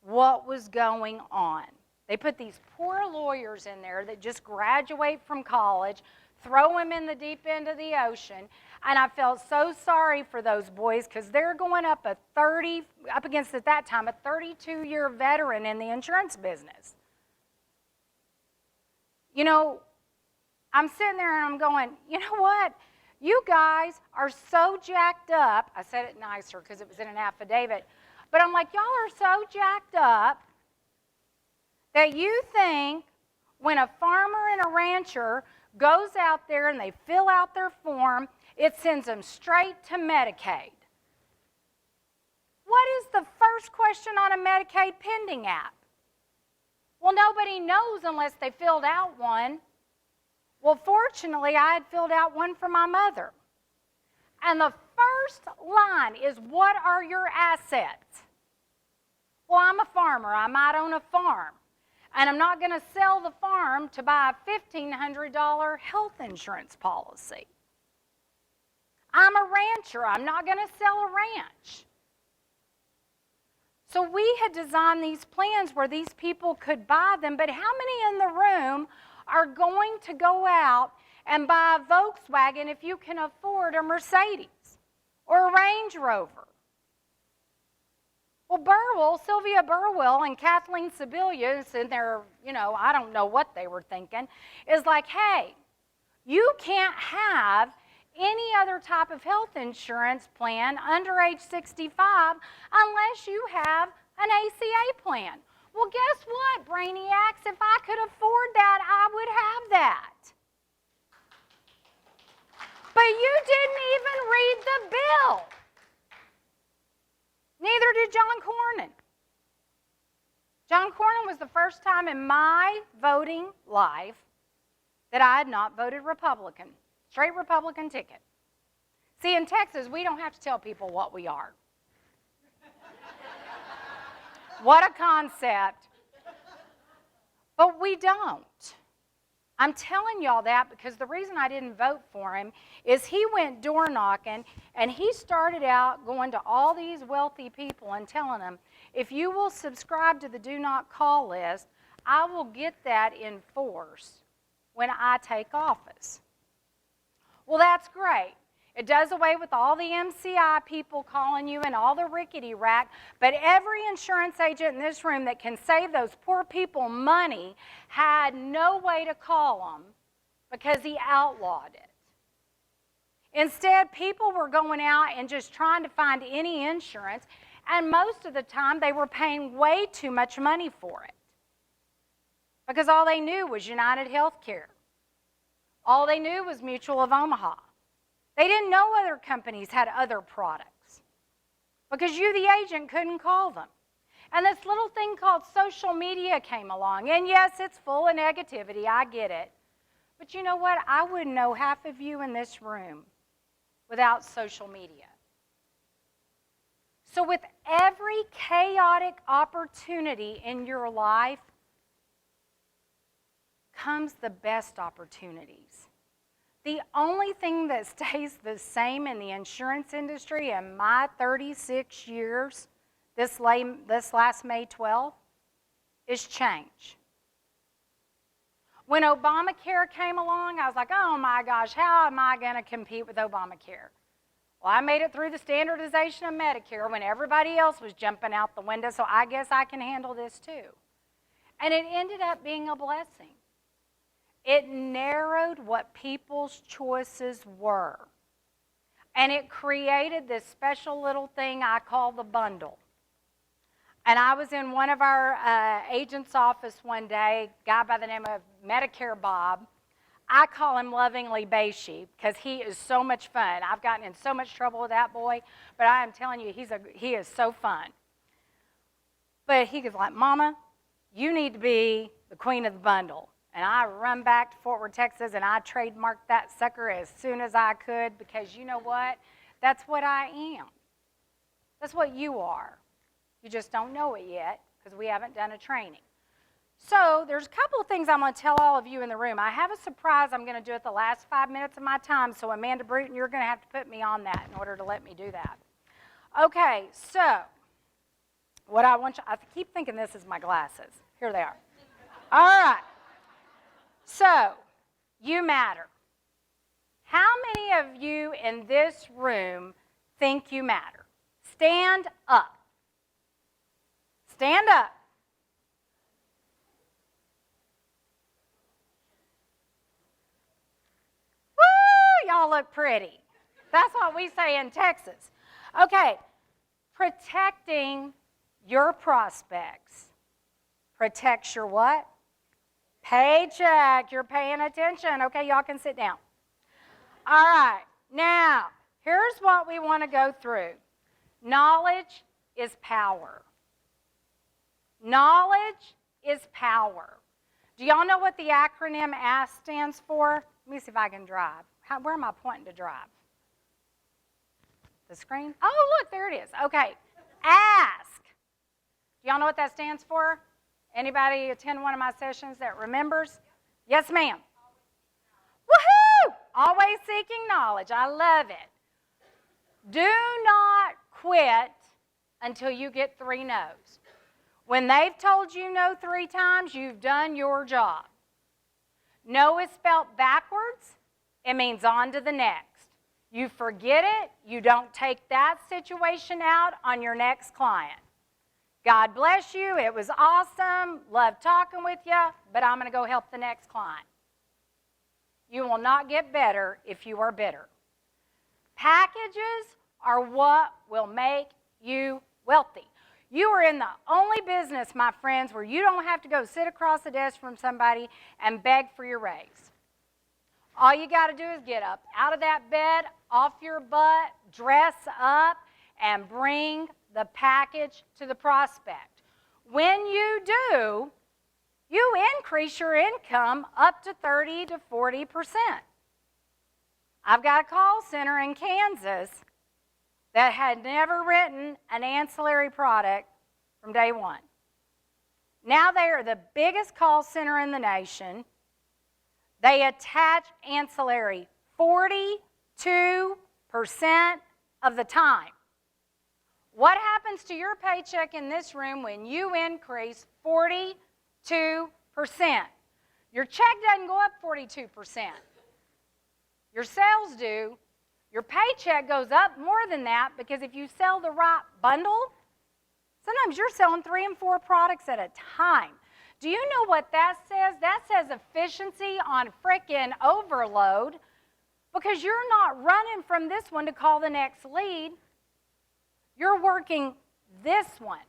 Speaker 3: what was going on. They put these poor lawyers in there that just graduate from college, throw them in the deep end of the ocean, and I felt so sorry for those boys because they're going up against at that time a 32-year veteran in the insurance business. You know, I'm sitting there and I'm going, you know what? You guys are so jacked up. I said it nicer because it was in an affidavit. But I'm like, y'all are so jacked up that you think when a farmer and a rancher goes out there and they fill out their form, it sends them straight to Medicaid. What is the first question on a Medicaid pending app? Well, nobody knows unless they filled out one. Well, fortunately, I had filled out one for my mother. And the first line is, what are your assets? Well, I'm a farmer. I might own a farm. And I'm not going to sell the farm to buy a $1,500 health insurance policy. I'm a rancher. I'm not going to sell a ranch. So we had designed these plans where these people could buy them, but how many in the room are going to go out and buy a Volkswagen if you can afford a Mercedes or a Range Rover? Well, Sylvia Burwell and Kathleen Sebelius, and their, I don't know what they were thinking, is like, hey, you can't have any other type of health insurance plan under age 65 unless you have an ACA plan. Well, guess what, brainiacs? If I could afford that, I would have that. But you didn't even read the bill. Neither did John Cornyn. John Cornyn was the first time in my voting life that I had not voted Republican. Straight Republican ticket. See, in Texas, we don't have to tell people what we are. What a concept. But we don't. I'm telling y'all that because the reason I didn't vote for him is he went door knocking and he started out going to all these wealthy people and telling them, if you will subscribe to the do not call list, I will get that in force when I take office. Well, that's great. It does away with all the MCI people calling you and all the rickety rack, but every insurance agent in this room that can save those poor people money had no way to call them because he outlawed it. Instead, people were going out and just trying to find any insurance, and most of the time they were paying way too much money for it because all they knew was United Healthcare. All they knew was Mutual of Omaha. They didn't know other companies had other products because you, the agent, couldn't call them. And this little thing called social media came along. And yes, it's full of negativity. I get it. But you know what? I wouldn't know half of you in this room without social media. So with every chaotic opportunity in your life comes the best opportunities. The only thing that stays the same in the insurance industry in my 36 years, this last May 12th, is change. When Obamacare came along, I was like, oh my gosh, how am I going to compete with Obamacare? Well, I made it through the standardization of Medicare when everybody else was jumping out the window, so I guess I can handle this too. And it ended up being a blessing. It narrowed what people's choices were. And it created this special little thing I call the bundle. And I was in one of our agent's office one day, a guy by the name of Medicare Bob. I call him lovingly Beishi because he is so much fun. I've gotten in so much trouble with that boy, but I am telling you, he is so fun. But he was like, Mama, you need to be the queen of the bundle. And I run back to Fort Worth, Texas, and I trademarked that sucker as soon as I could because you know what? That's what I am. That's what you are. You just don't know it yet because we haven't done a training. So there's a couple of things I'm going to tell all of you in the room. I have a surprise I'm going to do at the last 5 minutes of my time, so Amanda Bruton, you're going to have to put me on that in order to let me do that. Okay, so what I want you, I keep thinking this is my glasses. Here they are. All right. So, you matter. How many of you in this room think you matter? Stand up. Stand up. Woo, y'all look pretty. That's what we say in Texas. Okay, protecting your prospects protects your what? Paycheck. You're paying attention. Okay, y'all can sit down. All right, now, here's what we want to go through. Knowledge is power. Knowledge is power. Do y'all know what the acronym ASK stands for? Let me see if I can drive. Where am I pointing to drive? The screen? Oh, look, there it is. Okay, ASK. Do y'all know what that stands for? Anybody attend one of my sessions that remembers? Yes, ma'am. Woohoo! Always seeking knowledge. I love it. Do not quit until you get 3 no's. When they've told you no 3 times, you've done your job. No is spelled backwards. It means on to the next. You forget it. You don't take that situation out on your next client. God bless you. It was awesome. Love talking with you, but I'm going to go help the next client. You will not get better if you are bitter. Packages are what will make you wealthy. You are in the only business, my friends, where you don't have to go sit across the desk from somebody and beg for your raise. All you got to do is get up out of that bed, off your butt, dress up, and bring the package to the prospect. When you do, you increase your income up to 30 to 40%. I've got a call center in Kansas that had never written an ancillary product from day one. Now they are the biggest call center in the nation. They attach ancillary 42% of the time. What happens to your paycheck in this room when you increase 42%? Your check doesn't go up 42%. Your sales do. Your paycheck goes up more than that because if you sell the right bundle, sometimes you're selling 3 and 4 products at a time. Do you know what that says? That says efficiency on frickin' overload because you're not running from this one to call the next lead. You're working this one.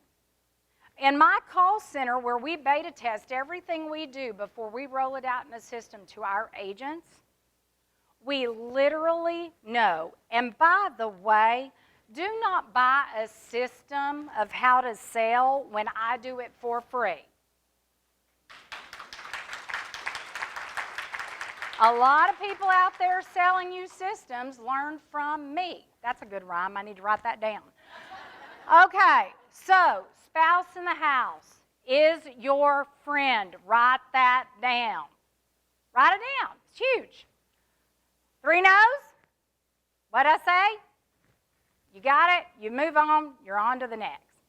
Speaker 3: In my call center where we beta test everything we do before we roll it out in a system to our agents, we literally know. And by the way, do not buy a system of how to sell when I do it for free. A lot of people out there selling you systems learn from me. That's a good rhyme. I need to write that down. Okay, so spouse in the house is your friend. Write that down. Write it down. It's huge. 3 no's? What'd I say? You got it. You move on. You're on to the next.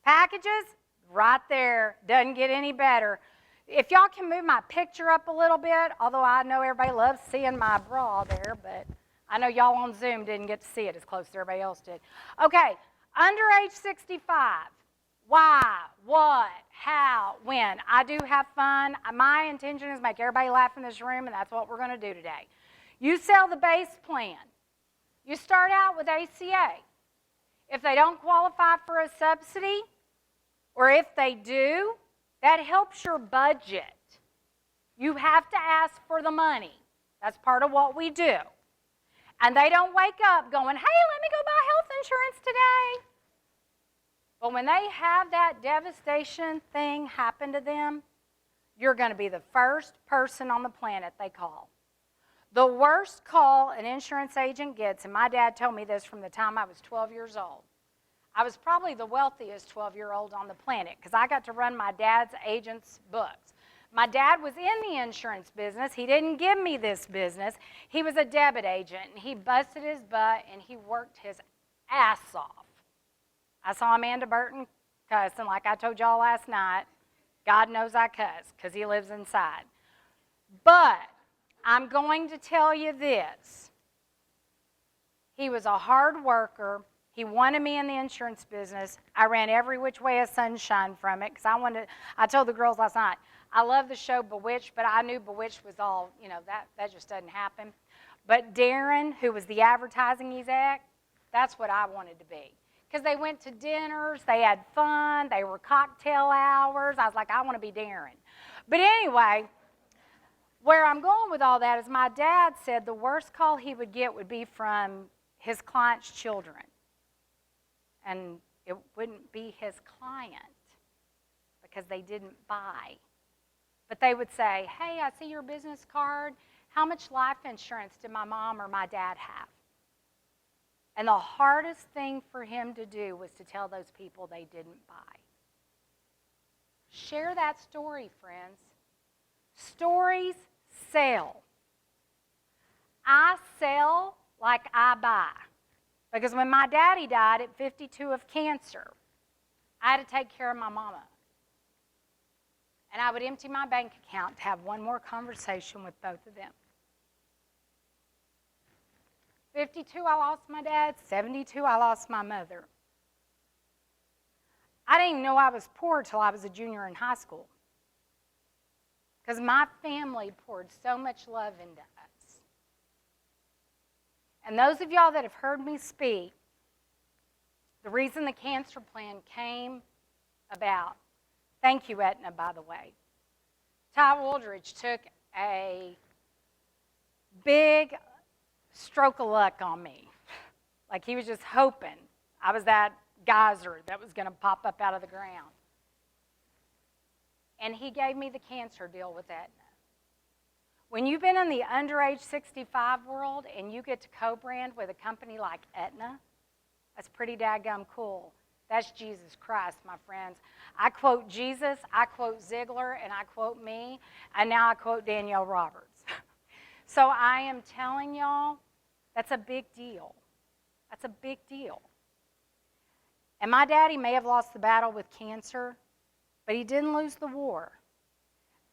Speaker 3: Packages, right there. Doesn't get any better. If y'all can move my picture up a little bit, although I know everybody loves seeing my bra there, but I know y'all on Zoom didn't get to see it as close as everybody else did. Okay, under age 65, why, what, how, when. I do have fun. My intention is to make everybody laugh in this room, and that's what we're going to do today. You sell the base plan. You start out with ACA. If they don't qualify for a subsidy, or if they do, that helps your budget. You have to ask for the money. That's part of what we do. And they don't wake up going, hey, let me go buy health insurance today. But when they have that devastation thing happen to them, you're going to be the first person on the planet they call. The worst call an insurance agent gets, and my dad told me this from the time I was 12 years old. I was probably the wealthiest 12-year-old on the planet because I got to run my dad's agent's books. My dad was in the insurance business. He didn't give me this business. He was a debit agent, and he busted his butt, and he worked his ass off. I saw Amanda Burton cussing like I told y'all last night. God knows I cuss because he lives inside. But I'm going to tell you this. He was a hard worker. He wanted me in the insurance business. I ran every which way of sunshine from it because I told the girls last night, I love the show Bewitched, but I knew Bewitched was all, that just doesn't happen. But Darren, who was the advertising exec, that's what I wanted to be. Because they went to dinners, they had fun, they were cocktail hours. I was like, I want to be Darren. But anyway, where I'm going with all that is my dad said the worst call he would get would be from his client's children. And it wouldn't be his client because they didn't buy. But they would say, hey, I see your business card. How much life insurance did my mom or my dad have? And the hardest thing for him to do was to tell those people they didn't buy. Share that story, friends. Stories sell. I sell like I buy. Because when my daddy died at 52 of cancer, I had to take care of my mama. And I would empty my bank account to have one more conversation with both of them. 52, I lost my dad. 72, I lost my mother. I didn't even know I was poor till I was a junior in high school. Because my family poured so much love into us. And those of y'all that have heard me speak, the reason the cancer plan came about, thank you, Aetna, by the way. Ty Wooldridge took a big stroke of luck on me. Like he was just hoping I was that geyser that was going to pop up out of the ground. And he gave me the cancer deal with Aetna. When you've been in the underage 65 world and you get to co-brand with a company like Aetna, that's pretty daggum cool. That's Jesus Christ, my friends. I quote Jesus, I quote Ziegler, and I quote me, and now I quote Danielle Roberts. So I am telling y'all, that's a big deal. That's a big deal. And my daddy may have lost the battle with cancer, but he didn't lose the war.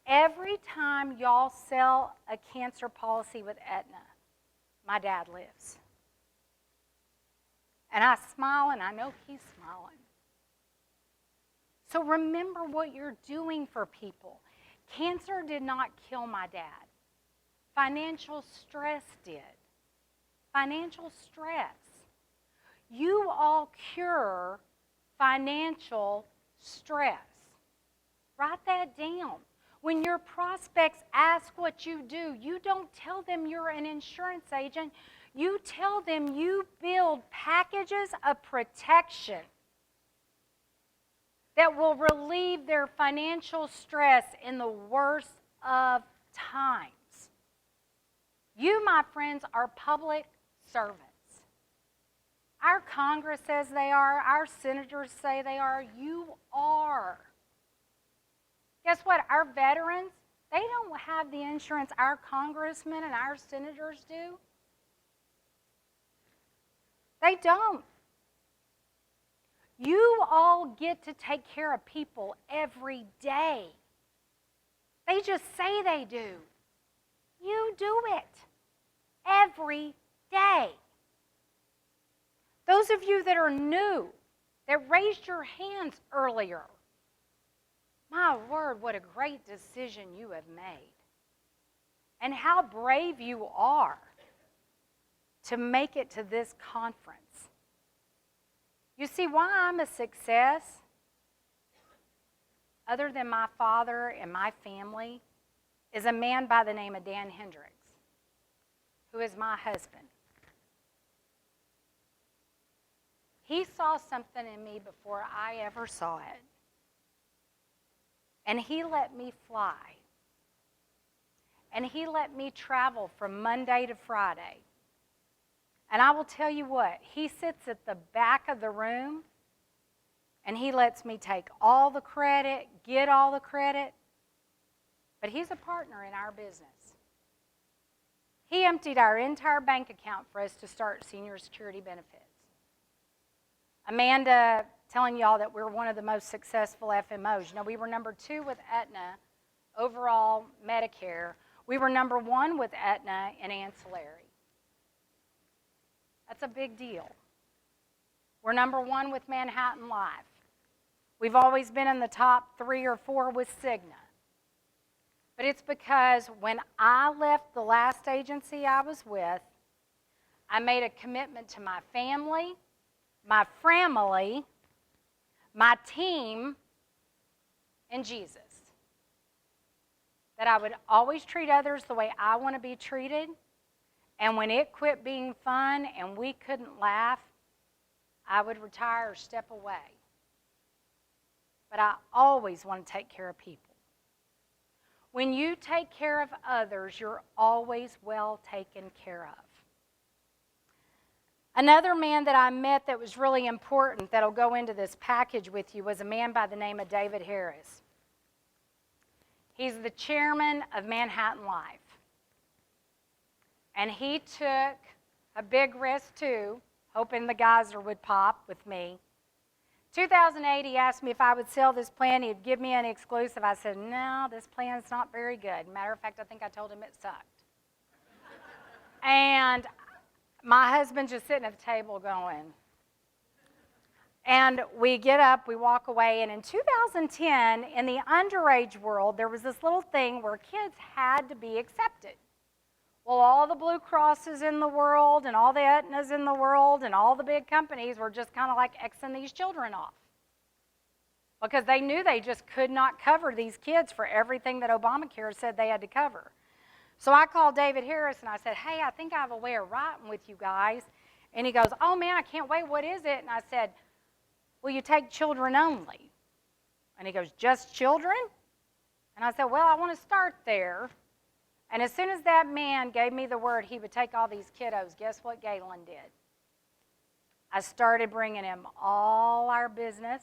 Speaker 3: Every time y'all sell a cancer policy with Aetna, my dad lives. And I smile, and I know he's smiling. So remember what you're doing for people. Cancer did not kill my dad. Financial stress did. Financial stress. You all cure financial stress. Write that down. When your prospects ask what you do, you don't tell them you're an insurance agent. You tell them you build packages of protection that will relieve their financial stress in the worst of times. You, my friends, are public servants. Our Congress says they are. Our senators say they are. You are. Guess what? Our veterans, they don't have the insurance our congressmen and our senators do. They don't. You all get to take care of people every day. They just say they do. You do it every day. Those of you that are new, that raised your hands earlier, my word, what a great decision you have made. And how brave you are. to make it to this conference. You see, why I'm a success, other than my father and my family, is a man by the name of Dan Hendricks, who is my husband. He saw something in me before I ever saw it. And he let me fly. And he let me travel from Monday to Friday. And I will tell you what, he sits at the back of the room and he lets me take all the credit, get all the credit. But he's a partner in our business. He emptied our entire bank account for us to start senior security benefits. Amanda telling y'all that we're one of the most successful FMOs. You know, we were number 2 with Aetna, overall Medicare. We were number 1 with Aetna in ancillary. That's a big deal. We're number 1 with Manhattan Life. We've always been in the top 3 or 4 with Cigna. But it's because when I left the last agency I was with, I made a commitment to my family, my team, and Jesus. That I would always treat others the way I want to be treated. And when it quit being fun and we couldn't laugh, I would retire or step away. But I always want to take care of people. When you take care of others, you're always well taken care of. Another man that I met that was really important that'll go into this package with you was a man by the name of David Harris. He's the chairman of Manhattan Life. And he took a big risk too, hoping the geyser would pop with me. 2008, he asked me if I would sell this plan. He'd give me an exclusive. I said, no, this plan's not very good. Matter of fact, I think I told him it sucked. And my husband's just sitting at the table going. And we get up, we walk away, and in 2010, in the underage world, there was this little thing where kids had to be accepted. Well, all the Blue Crosses in the world and all the Aetnas in the world and all the big companies were just kind of like Xing these children off because they knew they just could not cover these kids for everything that Obamacare said they had to cover. So I called David Harris and I said, hey, I think I have a way of writing with you guys. And he goes, oh, man, I can't wait. What is it? And I said, well, you take children only. And he goes, just children? And I said, well, I want to start there. And as soon as that man gave me the word he would take all these kiddos, guess what Gaylan did? I started bringing him all our business.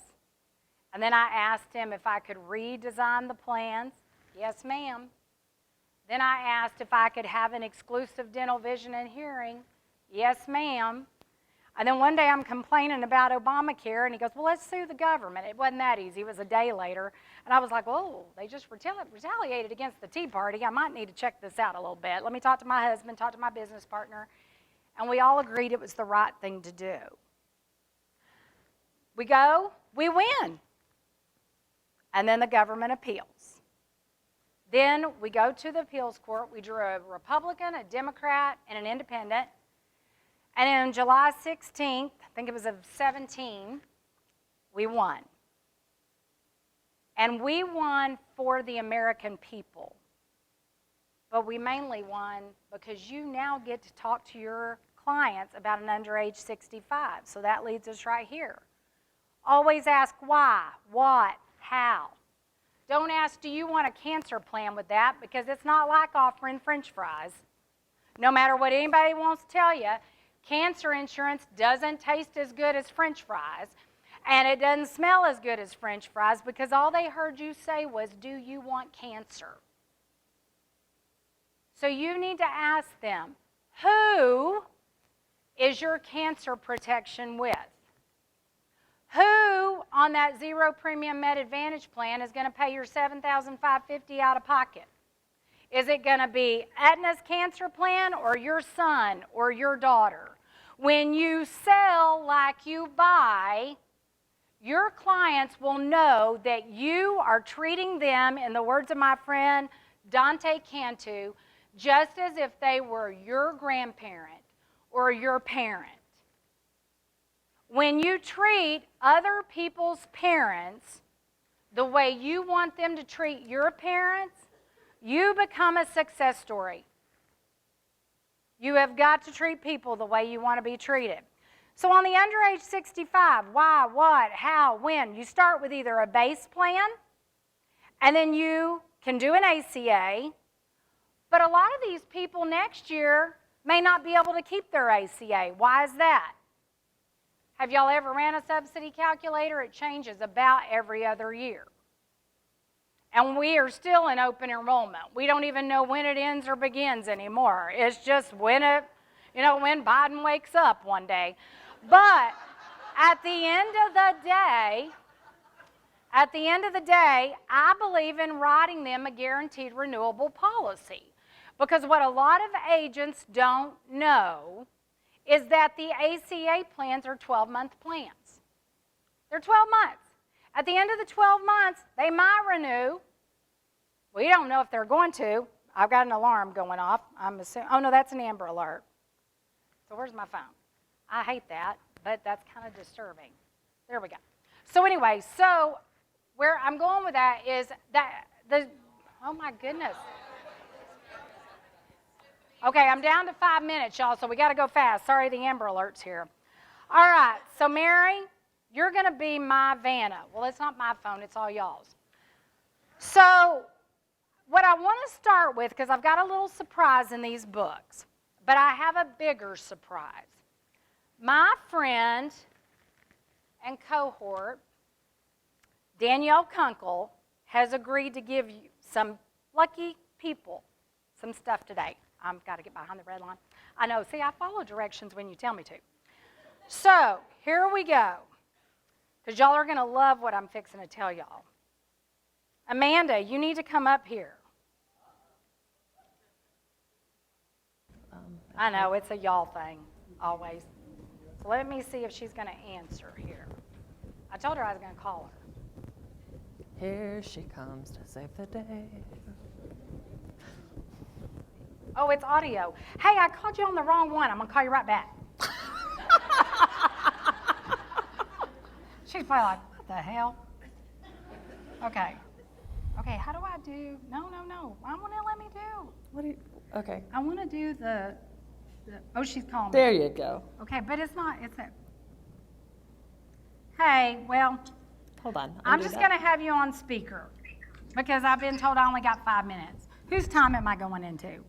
Speaker 3: And then I asked him if I could redesign the plans. Yes, ma'am. Then I asked if I could have an exclusive dental, vision, and hearing. Yes, ma'am. And then one day I'm complaining about Obamacare, and he goes, well, let's sue the government. It wasn't that easy. It was a day later. And I was like, oh, they just retaliated against the Tea Party. I might need to check this out a little bit. Let me talk to my husband, talk to my business partner. And we all agreed it was the right thing to do. We go, we win. And then the government appeals. Then we go to the appeals court. We drew a Republican, a Democrat, and an independent. And on July 16th, I think it was of 17, we won. And we won for the American people. But we mainly won because you now get to talk to your clients about an underage 65. So that leads us right here. Always ask why, what, how. Don't ask, do you want a cancer plan with that? Because it's not like offering French fries. No matter what anybody wants to tell you, cancer insurance doesn't taste as good as French fries, and it doesn't smell as good as French fries because all they heard you say was, do you want cancer? So you need to ask them, who is your cancer protection with? Who on that zero premium Med Advantage plan is going to pay your $7,550 out of pocket? Is it going to be Aetna's cancer plan or your son or your daughter? When you sell like you buy, your clients will know that you are treating them, in the words of my friend Dante Cantu, just as if they were your grandparent or your parent. When you treat other people's parents the way you want them to treat your parents, you become a success story. You have got to treat people the way you want to be treated. So on the under age 65, why, what, how, when, you start with either a base plan, and then you can do an ACA, but a lot of these people next year may not be able to keep their ACA. Why is that? Have y'all ever ran a subsidy calculator? It changes about every other year. And we are still in open enrollment. We don't even know when it ends or begins anymore. It's just when when Biden wakes up one day. But at the end of the day, I believe in writing them a guaranteed renewable policy. Because what a lot of agents don't know is that the ACA plans are 12-month plans. They're 12 months. At the end of the 12 months, they might renew. We don't know if they're going to. I've got an alarm going off. I'm assuming. Oh, no, that's an Amber Alert. So where's my phone? I hate that, but that's kind of disturbing. There we go. So anyway, so where I'm going with that is that oh my goodness. Okay, I'm down to 5 minutes, y'all, so we got to go fast. Sorry, the Amber Alert's here. All right, so Mary, you're going to be my Vanna. Well, it's not my phone, it's all y'all's. So what I want to start with, because I've got a little surprise in these books, but I have a bigger surprise. My friend and cohort, Danielle Kunkel, has agreed to give you some lucky people some stuff today. I've got to get behind the red line. I know. See, I follow directions when you tell me to. So here we go, because y'all are going to love what I'm fixing to tell y'all. Amanda, you need to come up here. I know, it's a y'all thing, always. So let me see if she's going to answer here. I told her I was going to call her.
Speaker 1: Here she comes to save the day.
Speaker 3: Oh, it's audio. Hey, I called you on the wrong one. I'm going to call you right back. She's probably like, what the hell? Okay. Okay, how do I do? No. I want to let me do.
Speaker 1: What do you, okay.
Speaker 3: I want to do the oh, she's calling me.
Speaker 1: There you go.
Speaker 3: Okay, but it's not, it's a, hey, well,
Speaker 1: Hold on.
Speaker 3: I'm just going to have you on speaker because I've been told I only got 5 minutes. Whose time am I going into?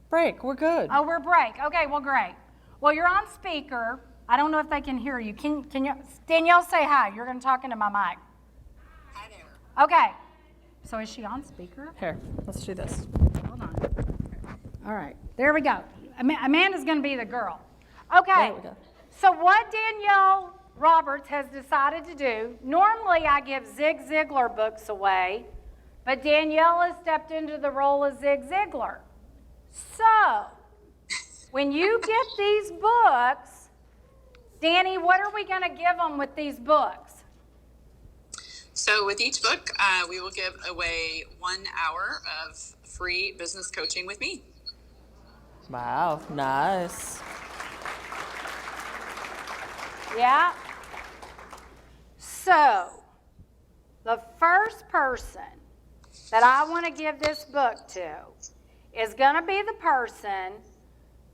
Speaker 1: Break. We're good.
Speaker 3: Oh, we're break. Okay, well, great. Well, you're on speaker. I don't know if they can hear you. Can you, Danielle, say hi. You're going to talk into my mic.
Speaker 4: Hi there.
Speaker 3: Okay. So is she on speaker?
Speaker 1: Here, let's do this.
Speaker 3: Hold on. All right. There we go. Amanda's going to be the girl. Okay.
Speaker 1: There we go.
Speaker 3: So what Danielle Roberts has decided to do, normally I give Zig Ziglar books away, but Danielle has stepped into the role of Zig Ziglar. So, when you get these books, Danny, what are we going to give them with these books?
Speaker 4: So with each book, we will give away 1 hour of free business coaching with me.
Speaker 1: Wow, nice.
Speaker 3: Yeah. So, the first person that I want to give this book to is going to be the person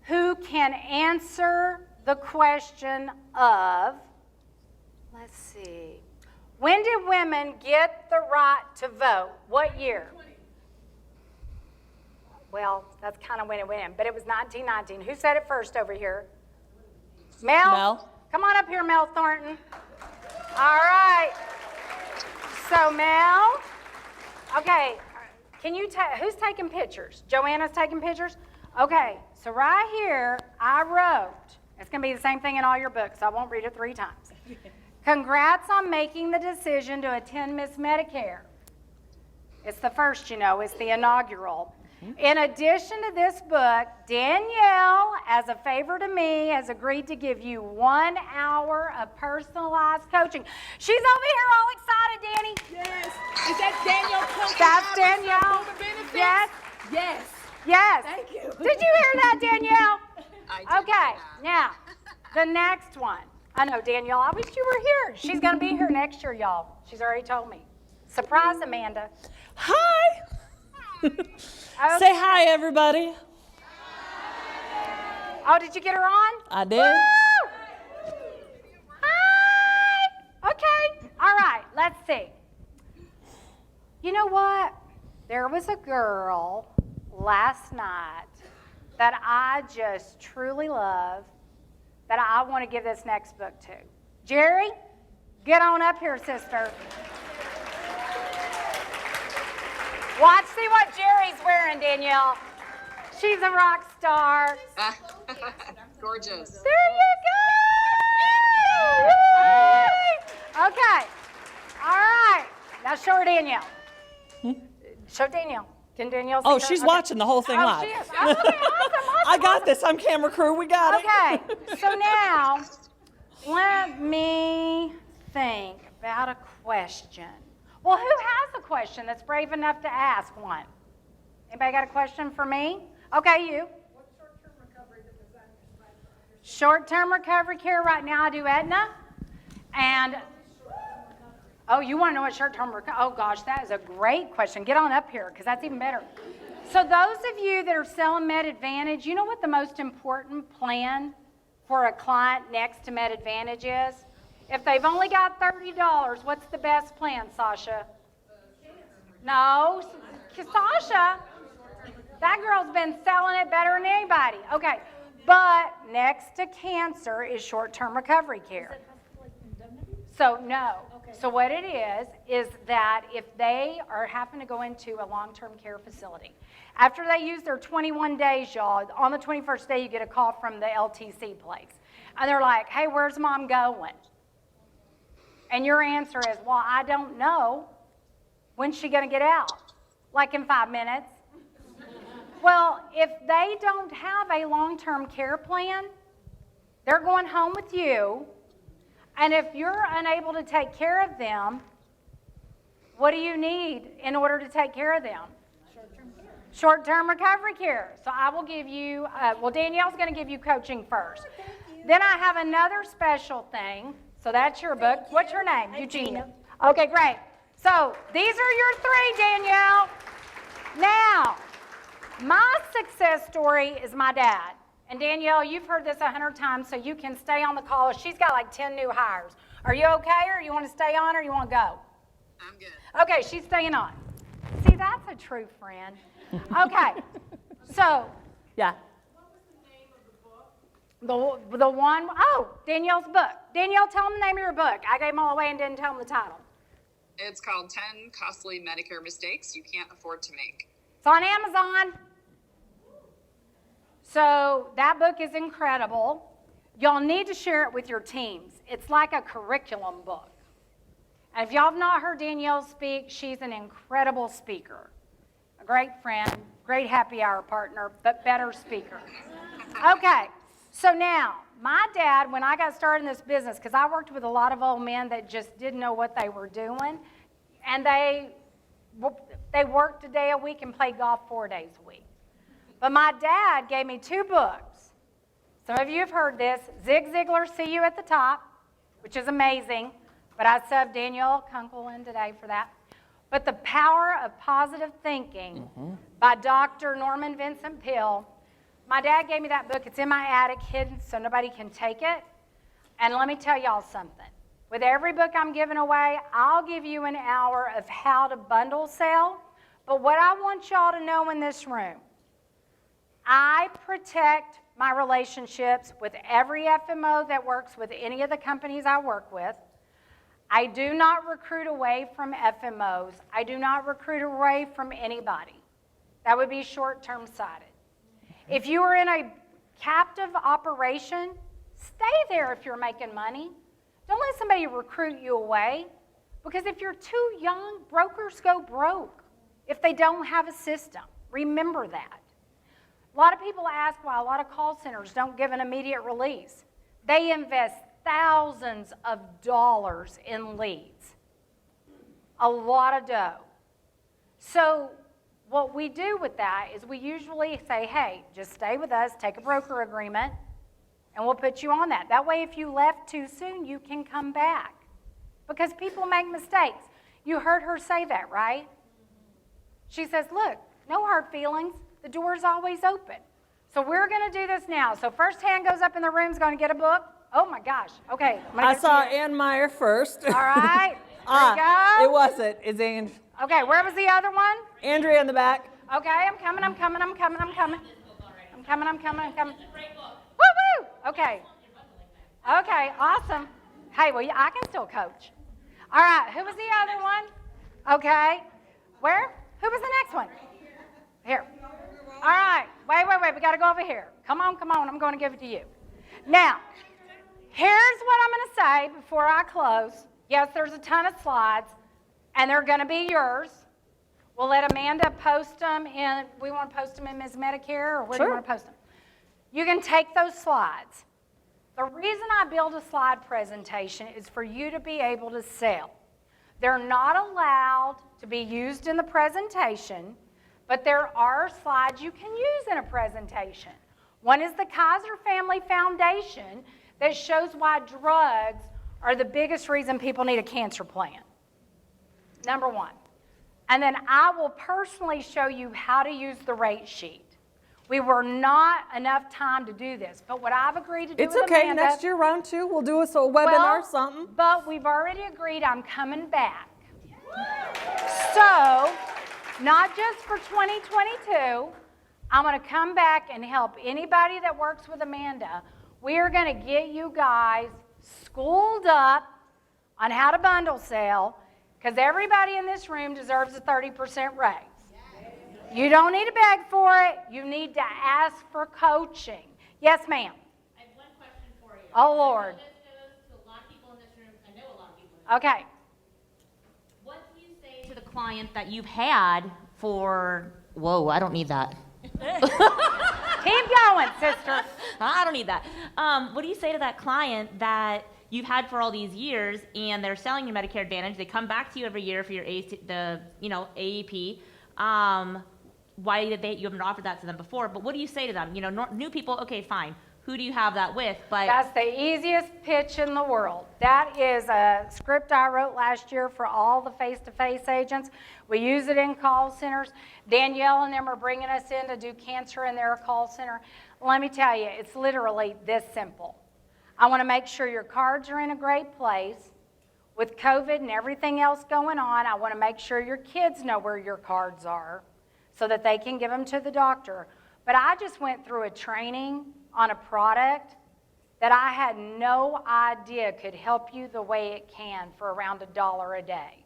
Speaker 3: who can answer the question of, let's see, when did women get the right to vote? What year? Well, that's kind of when it went in, but it was 1919. Who said it first over here? Mel? Come on up here, Mel Thornton. All right. So, Mel, okay, can you who's taking pictures? Joanna's taking pictures? Okay, so right here, I wrote, it's going to be the same thing in all your books, so I won't read it 3 times. Congrats on making the decision to attend Ms.Medicare. It's the first, it's the inaugural. In addition to this book, Danielle, as a favor to me, has agreed to give you 1 hour of personalized coaching. She's over here all excited, Danny.
Speaker 5: Yes. Is that Danielle?
Speaker 3: That's Danielle. Yes.
Speaker 5: Yes.
Speaker 3: Yes.
Speaker 5: Thank you.
Speaker 3: Did you hear that, Danielle?
Speaker 4: I
Speaker 3: Okay, now, the next one. I know, Danielle, I wish you were here. She's going to be here next year, y'all. She's already told me. Surprise, Amanda.
Speaker 1: Hi.
Speaker 3: Okay.
Speaker 1: Say hi, everybody.
Speaker 3: Oh, did you get her on?
Speaker 1: I did.
Speaker 3: Woo! Hi. Okay. All right, let's see. You know what? There was a girl last night that I just truly love that I want to give this next book to. Jerry, get on up here, sister. Watch, see what Jerry's wearing, Danielle. She's a rock star.
Speaker 4: Gorgeous.
Speaker 3: There you go. Yay! Okay. All right. Now show her Danielle. Show Danielle. Can Danielle see
Speaker 1: Oh,
Speaker 3: her?
Speaker 1: she's
Speaker 3: Okay.
Speaker 1: watching the whole thing
Speaker 3: Oh,
Speaker 1: live.
Speaker 3: she is. Oh, okay, awesome.
Speaker 1: I got this. I'm camera crew. We got it.
Speaker 3: Okay, so now let me think about a question. Well, who has a question that's brave enough to ask one? Anybody got a question for me? Okay, you.
Speaker 5: What short-term recovery that does that prescribe for others?
Speaker 3: Short-term recovery care right now, I do Aetna. And, oh, you want to know what short-term recovery, oh gosh, that is a great question. Get on up here, because that's even better. So those of you that are selling Med Advantage, you know what the most important plan for a client next to Med Advantage is? If they've only got $30, what's the best plan, Sasha? No, Sasha, that girl's been selling it better than anybody. Okay, but next to cancer is short-term recovery care. So no. So what it is that if they are happen to go into a long-term care facility, after they use their 21 days, y'all, on the 21st day you get a call from the LTC place. And they're like, hey, where's mom going? And your answer is, well, I don't know. When's she going to get out? Like in 5 minutes? Well, if they don't have a long-term care plan, they're going home with you. And if you're unable to take care of them, what do you need in order to take care of them? Short-term recovery care. So I will give you, well, Danielle's going to give you coaching first. Then I have another special thing. So that's your book. What's your name? Eugenia. Okay, great. So these are your three, Danielle. Now, my success story is my dad. And Danielle, you've heard this 100 times, so you can stay on the call. She's got like 10 new hires. Are you okay, or you want to stay on, or you want to go?
Speaker 4: I'm good.
Speaker 3: Okay, she's staying on. See, that's a true friend. Okay, so
Speaker 1: Yeah.
Speaker 3: the one, oh, Danielle's book. Danielle, tell them the name of your book. I gave them all away and didn't tell them the title.
Speaker 4: It's called 10 Costly Medicare Mistakes You Can't Afford to Make.
Speaker 3: It's on Amazon. So that book is incredible. Y'all need to share it with your teams. It's like a curriculum book. And if y'all have not heard Danielle speak, she's an incredible speaker. A great friend, great happy hour partner, but better speaker. Okay, so now, my dad, when I got started in this business, because I worked with a lot of old men that just didn't know what they were doing, and they worked a day a week and played golf 4 days a week. But my dad gave me 2 books. Some of you have heard this. Zig Ziglar, See You at the Top, which is amazing. But I subbed Danielle Kunkel in today for that. But The Power of Positive Thinking by Dr. Norman Vincent Peale. My dad gave me that book. It's in my attic hidden so nobody can take it. And let me tell y'all something. With every book I'm giving away, I'll give you an hour of how to bundle sell. But what I want y'all to know in this room, I protect my relationships with every FMO that works with any of the companies I work with. I do not recruit away from FMOs. I do not recruit away from anybody. That would be short-term sighted. If you are in a captive operation, stay there if you're making money. Don't let somebody recruit you away, because if you're too young, brokers go broke if they don't have a system. Remember that. A lot of people ask why a lot of call centers don't give an immediate release. They invest thousands of dollars in leads. A lot of dough. So what we do with that is we usually say, hey, just stay with us, take a broker agreement, and we'll put you on that. That way, if you left too soon, you can come back. Because people make mistakes. You heard her say that, right? She says, look, no hard feelings. The door's always open. So we're going to do this now. So first hand goes up in the room is going to get a book. Oh, my gosh. Okay.
Speaker 1: I saw Ann Meyer first.
Speaker 3: All right. There you go.
Speaker 1: It wasn't. It's Ann.
Speaker 3: Okay, where was the other one?
Speaker 1: Andrea in the back.
Speaker 3: Okay, I'm coming. Woo-woo! Okay. Okay, awesome. Hey, well, I can still coach. All right, who was the other one? Okay. Where? Who was the next one? Here. All right. Wait. We got to go over here. Come on. I'm going to give it to you. Now, here's what I'm going to say before I close. Yes, there's a ton of slides, and they're going to be yours. We'll let Amanda post them in, we want to post them in Ms.Medicare, or where do you want to post them? You can take those slides. The reason I build a slide presentation is for you to be able to sell. They're not allowed to be used in the presentation, but there are slides you can use in a presentation. One is the Kaiser Family Foundation that shows why drugs are the biggest reason people need a cancer plan. Number one. And then I will personally show you how to use the rate sheet. We were not enough time to do this, but what I've agreed to do
Speaker 1: It's
Speaker 3: with
Speaker 1: okay.
Speaker 3: Amanda,
Speaker 1: Next year, round 2, we'll do a webinar or something.
Speaker 3: But we've already agreed I'm coming back. So, not just for 2022, I'm going to come back and help anybody that works with Amanda. We are going to get you guys schooled up on how to bundle sell, because everybody in this room deserves a 30% raise. You don't need to beg for it. You need to ask for coaching. Yes, ma'am.
Speaker 6: I have one question for you.
Speaker 3: Oh, Lord.
Speaker 6: This goes to a lot of people in this room. I know a lot of people.
Speaker 3: Okay.
Speaker 6: What do you say to the client that you've had for, whoa, I don't need that.
Speaker 3: Keep going, sister.
Speaker 6: I don't need that. What do you say to that client that you've had for all these years and they're selling you Medicare Advantage? They come back to you every year for your AEP. Why did you haven't offered that to them before? But what do you say to them? New people, okay, fine. Who do you have that with? But
Speaker 3: that's the easiest pitch in the world. That is a script I wrote last year for all the face-to-face agents. We use it in call centers. Danielle and them are bringing us in to do cancer in their call center. Let me tell you, it's literally this simple. I want to make sure your cards are in a great place. With COVID and everything else going on, I want to make sure your kids know where your cards are so that they can give them to the doctor. But I just went through a training on a product that I had no idea could help you the way it can for around $1 a day.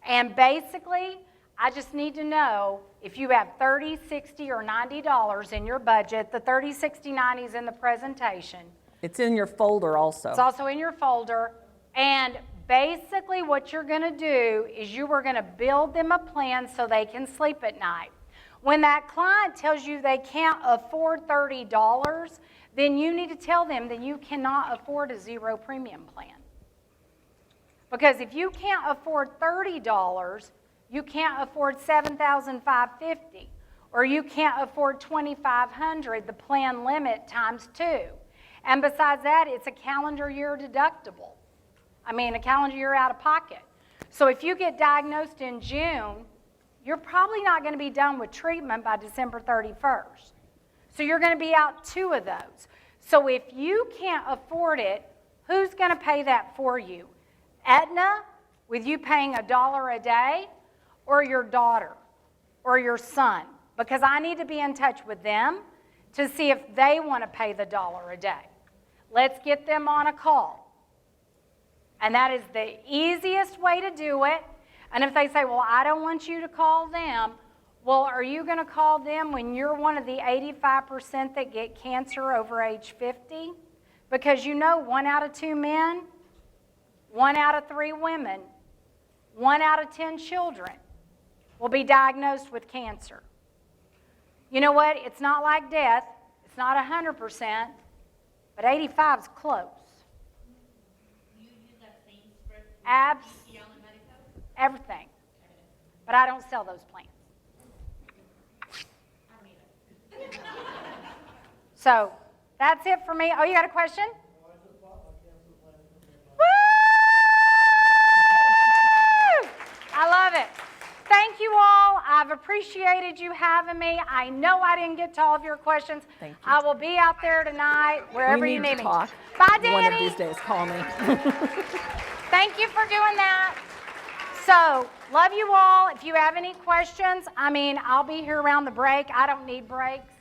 Speaker 3: And basically, I just need to know if you have $30, $60, or $90 in your budget. The $30, $60, $90 is in the presentation.
Speaker 1: It's in your folder also.
Speaker 3: It's also in your folder. And basically what you're going to do is you are going to build them a plan so they can sleep at night. When that client tells you they can't afford $30, then you need to tell them that you cannot afford a zero premium plan. Because if you can't afford $30, you can't afford $7,550, or you can't afford $2,500, the plan limit times 2. And besides that, it's a calendar year deductible. A calendar year out of pocket. So if you get diagnosed in June, you're probably not going to be done with treatment by December 31st. So you're going to be out 2 of those. So if you can't afford it, who's going to pay that for you? Aetna, with you paying $1 a day, or your daughter, or your son? Because I need to be in touch with them to see if they want to pay the $1 a day. Let's get them on a call. And that is the easiest way to do it. And if they say, well, I don't want you to call them, well, are you going to call them when you're one of the 85% that get cancer over age 50? Because 1 out of 2 men, 1 out of 3 women, 1 out of 10 children will be diagnosed with cancer. You know what? It's not like death. It's not 100%, but 85 is close.
Speaker 6: you use that same script
Speaker 3: Abs,
Speaker 6: on the Medicare?
Speaker 3: everything. But I don't sell those plans.
Speaker 6: I don't either.
Speaker 3: So That's it for me. Oh, you got a question? Woo! I love it. Thank you all. I've appreciated you having me. I know I didn't get to all of your questions.
Speaker 1: Thank you.
Speaker 3: I will be out there tonight, wherever
Speaker 1: We
Speaker 3: you
Speaker 1: need
Speaker 3: need
Speaker 1: to
Speaker 3: me.
Speaker 1: talk.
Speaker 3: Bye, Danny.
Speaker 1: One of these days, call me.
Speaker 3: Thank you for doing that. So, love you all. If you have any questions, I'll be here around the break. I don't need breaks.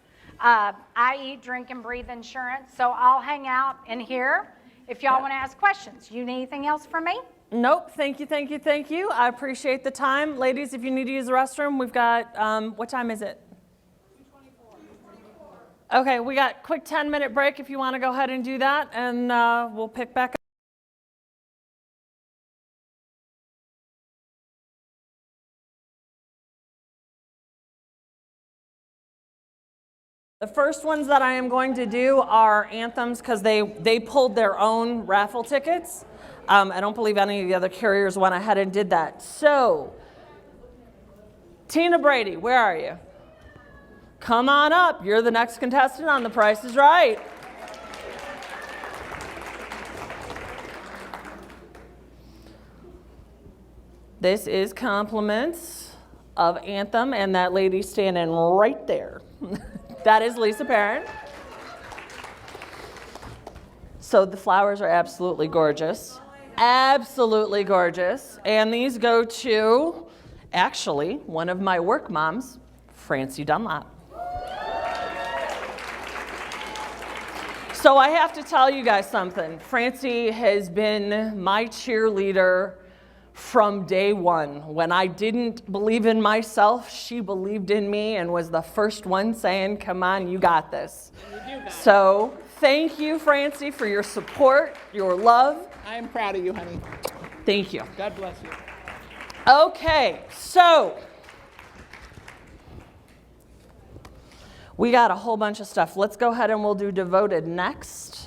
Speaker 3: I eat, drink, and breathe insurance, so I'll hang out in here if y'all want to ask questions. You need anything else from me?
Speaker 1: Nope, thank you, thank you, thank you. I appreciate the time. Ladies, if you need to use the restroom, we've got, what time is it? 2:24. Okay, we got a quick 10-minute break if you want to go ahead and do that, and we'll pick back up. The first ones that I am going to do are anthems because they pulled their own raffle tickets. I don't believe any of the other carriers went ahead and did that. So, Tina Brady, where are you? Come on up. You're the next contestant on The Price is Right. This is compliments of Anthem, and that lady standing right there. That is Lisa Perrin. So the flowers are absolutely gorgeous. Absolutely gorgeous. And these go to, actually, one of my work moms, Francie Dunlap. So I have to tell you guys something. Francie has been my cheerleader from day one. When I didn't believe in myself, she believed in me and was the first one saying, come on, you got this. So thank you, Francie, for your support, your love.
Speaker 7: I am proud of you, honey.
Speaker 1: Thank you.
Speaker 7: God bless you.
Speaker 1: Okay, so we got a whole bunch of stuff. Let's go ahead and we'll do Devoted next.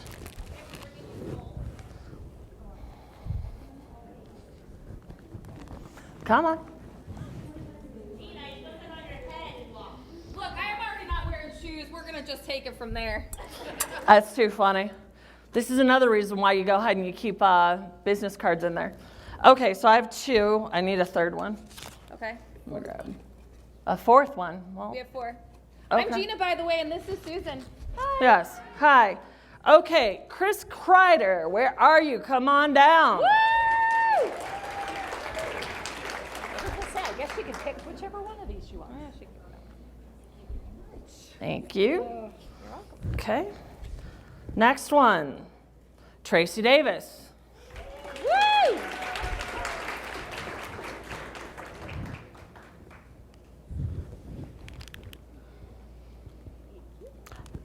Speaker 1: Come on.
Speaker 5: Look, I am already not wearing shoes. We're going to just take it from there.
Speaker 1: That's too funny. This is another reason why you go ahead and you keep business cards in there. Okay, so I have two. I need a third one.
Speaker 5: Okay.
Speaker 1: We'll grab a fourth one. Well,
Speaker 5: We have 4.
Speaker 1: okay.
Speaker 5: I'm Gina, by the way, and this is Susan. Hi.
Speaker 1: Yes. Hi. Okay, Chris Kreider, where are you? Come on down.
Speaker 5: Woo! I guess you can pick whichever one of these you want.
Speaker 1: Thank you. Okay. Next one, Tracy Davis.
Speaker 5: Woo!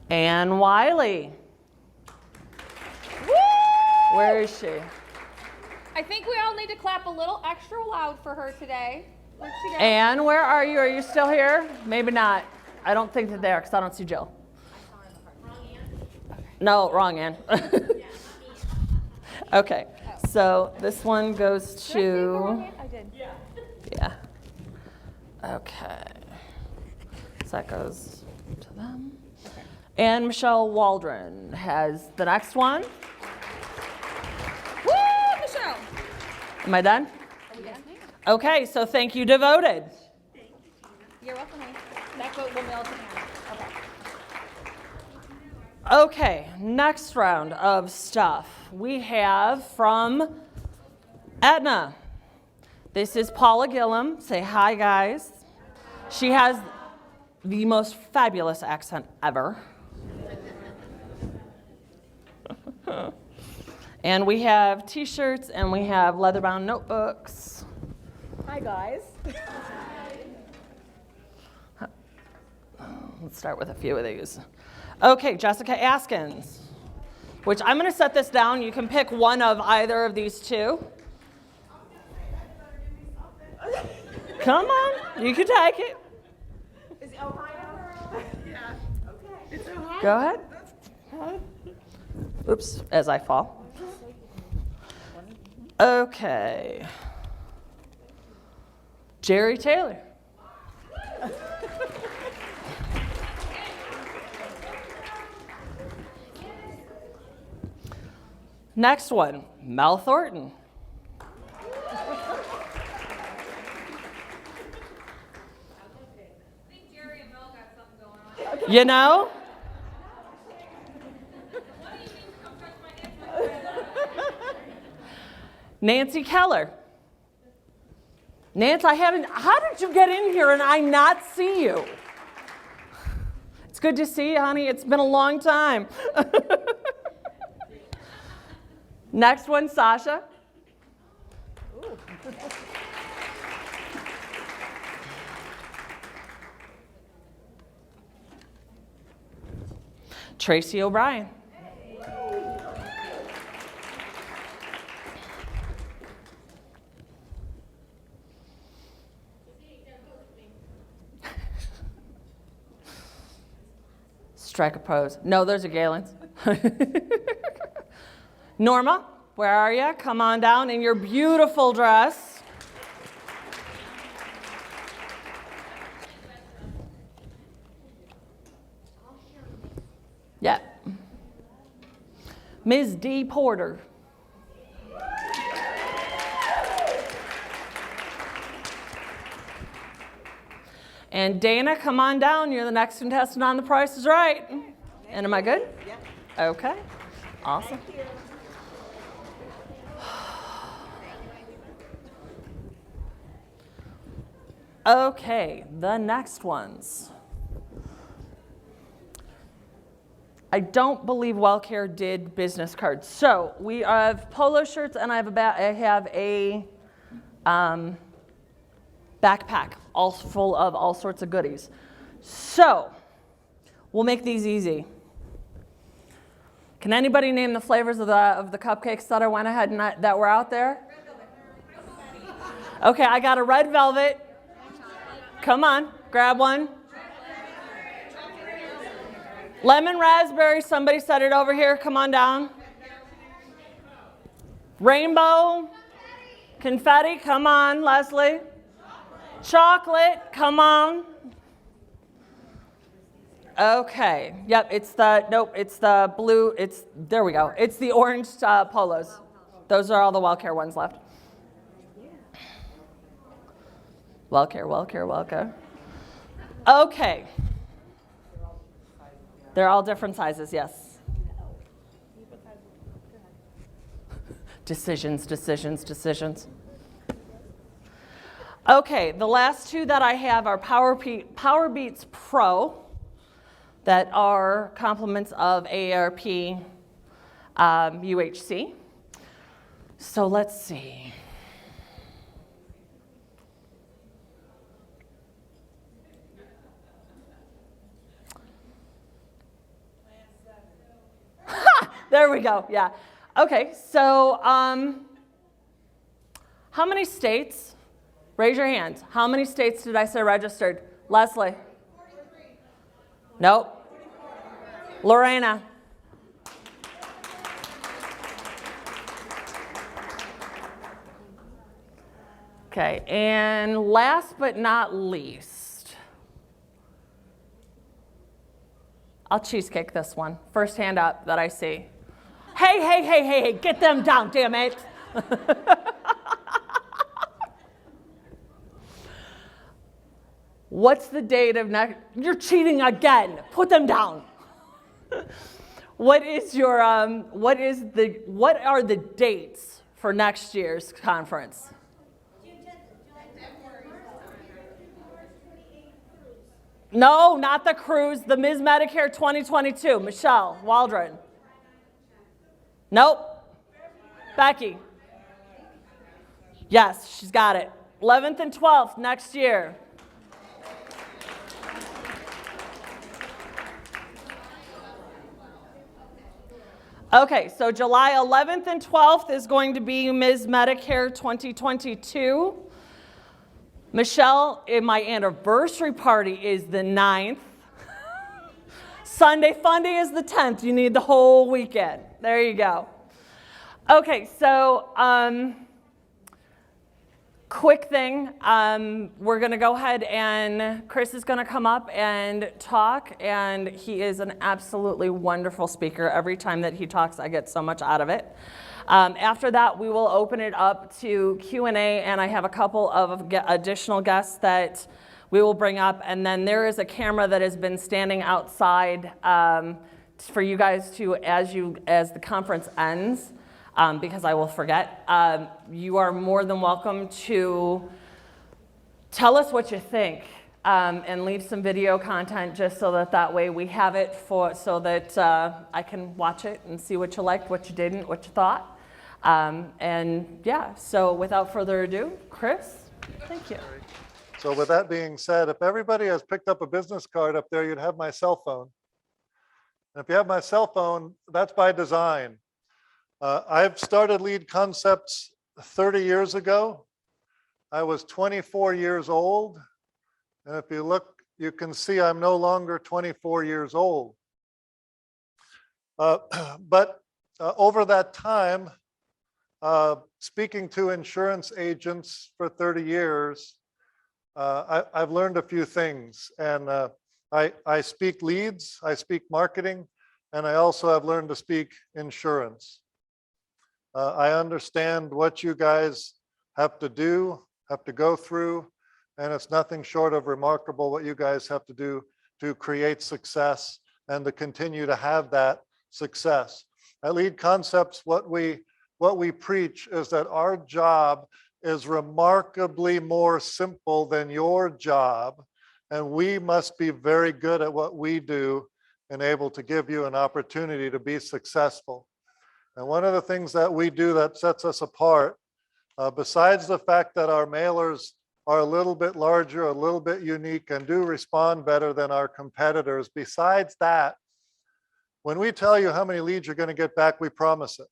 Speaker 1: Ann Wiley.
Speaker 5: Woo!
Speaker 1: Where is she?
Speaker 5: I think we all need to clap a little extra loud for her today. Where'd she go?
Speaker 1: Ann, where are you? Are you still here? Maybe not. I don't think that they are because I don't see Jill. No, wrong Ann. Okay, so this one goes to,
Speaker 5: I did.
Speaker 1: yeah. Okay, so that goes to them. And Michelle Waldron has the next one.
Speaker 5: Woo, Michelle!
Speaker 1: Am I done? Okay, so thank you, Devoted.
Speaker 5: You're welcome, honey. That vote will mail to Anna. Okay.
Speaker 1: Okay, next round of stuff we have from Aetna. This is Paula Gillum. Say hi, guys. She has the most fabulous accent ever. And we have t-shirts and we have leather-bound notebooks.
Speaker 5: Hi, guys.
Speaker 1: Let's start with a few of these. Okay, Jessica Askins, which I'm going to set this down. You can pick one of either of these two. Come on, you can take it.
Speaker 2: Is it Ohio? Yeah. Okay. It's Ohio.
Speaker 1: Go ahead. Oops, as I fall. Okay. Jerry Taylor. Next one, Mel Thornton. You know? Nancy Keller. Nance, how did you get in here and I not see you? It's good to see you, honey. It's been a long time. Next one, Sasha. Tracy O'Brien. Strike a pose. No, those are Gaylan's. Norma, where are you? Come on down in your beautiful dress. Yeah. Ms. D. Porter. And Dana, come on down. You're the next contestant on The Price is Right. And am I good? Yeah. Okay. Awesome. Okay, the next ones. I don't believe WellCare did business cards. So we have polo shirts, and I have a backpack all full of all sorts of goodies. So we'll make these easy. Can anybody name the flavors of the cupcakes that I went ahead and that were out there? Okay, I got a red velvet. Come on, grab one. Lemon raspberry, somebody said it over here. Come on down. Rainbow. Confetti, come on, Leslie. Chocolate, come on. Okay, yep, it's the blue, there we go. It's the orange polos. Those are all the WellCare ones left. WellCare. Okay. They're all different sizes, yes. Decisions. Okay, the last two that I have are Power Beats Pro that are complements of AARP UHC. So let's see. There we go, yeah. Okay, so how many states, raise your hands, how many states did I say registered? Leslie?
Speaker 5: 43.
Speaker 1: Nope. Lorena? Okay, and last but not least, I'll cheesecake this one. First hand up that I see. Hey, get them down, damn it. What's the date of next? You're cheating again. Put them down. What are the dates for next year's conference? No, not the cruise, the Ms.Medicare 2022. Michelle Waldron. Nope. Becky. Yes, she's got it. 11th and 12th next year. Okay, so July 11th and 12th is going to be Ms.Medicare 2022. Michelle, my anniversary party is the 9th. Sunday Funday is the 10th. You need the whole weekend. There you go. Okay, so quick thing, we're going to go ahead and Chris is going to come up and talk, and he is an absolutely wonderful speaker. Every time that he talks, I get so much out of it. After that, we will open it up to Q&A, and I have a couple of additional guests that we will bring up, and then there is a camera that has been standing outside for you guys to, as the conference ends, because I will forget, you are more than welcome to tell us what you think and leave some video content just so that way we have it so that I can watch it and see what you liked, what you didn't, what you thought. And yeah, so without further ado, Chris, thank you.
Speaker 7: So with that being said, if everybody has picked up a business card up there, you'd have my cell phone. And if you have my cell phone, that's by design. I've started Lead Concepts 30 years ago. I was 24 years old. And if you look, you can see I'm no longer 24 years old. But over that time, speaking to insurance agents for 30 years, I've learned a few things, and I speak leads, I speak marketing, and I also have learned to speak insurance. I understand what you guys have to do, have to go through, and it's nothing short of remarkable what you guys have to do to create success and to continue to have that success. At Lead Concepts, what we preach is that our job is remarkably more simple than your job, and we must be very good at what we do and able to give you an opportunity to be successful. And one of the things that we do that sets us apart, besides the fact that our mailers are a little bit larger, a little bit unique, and do respond better than our competitors, besides that, when we tell you how many leads you're going to get back, we promise it.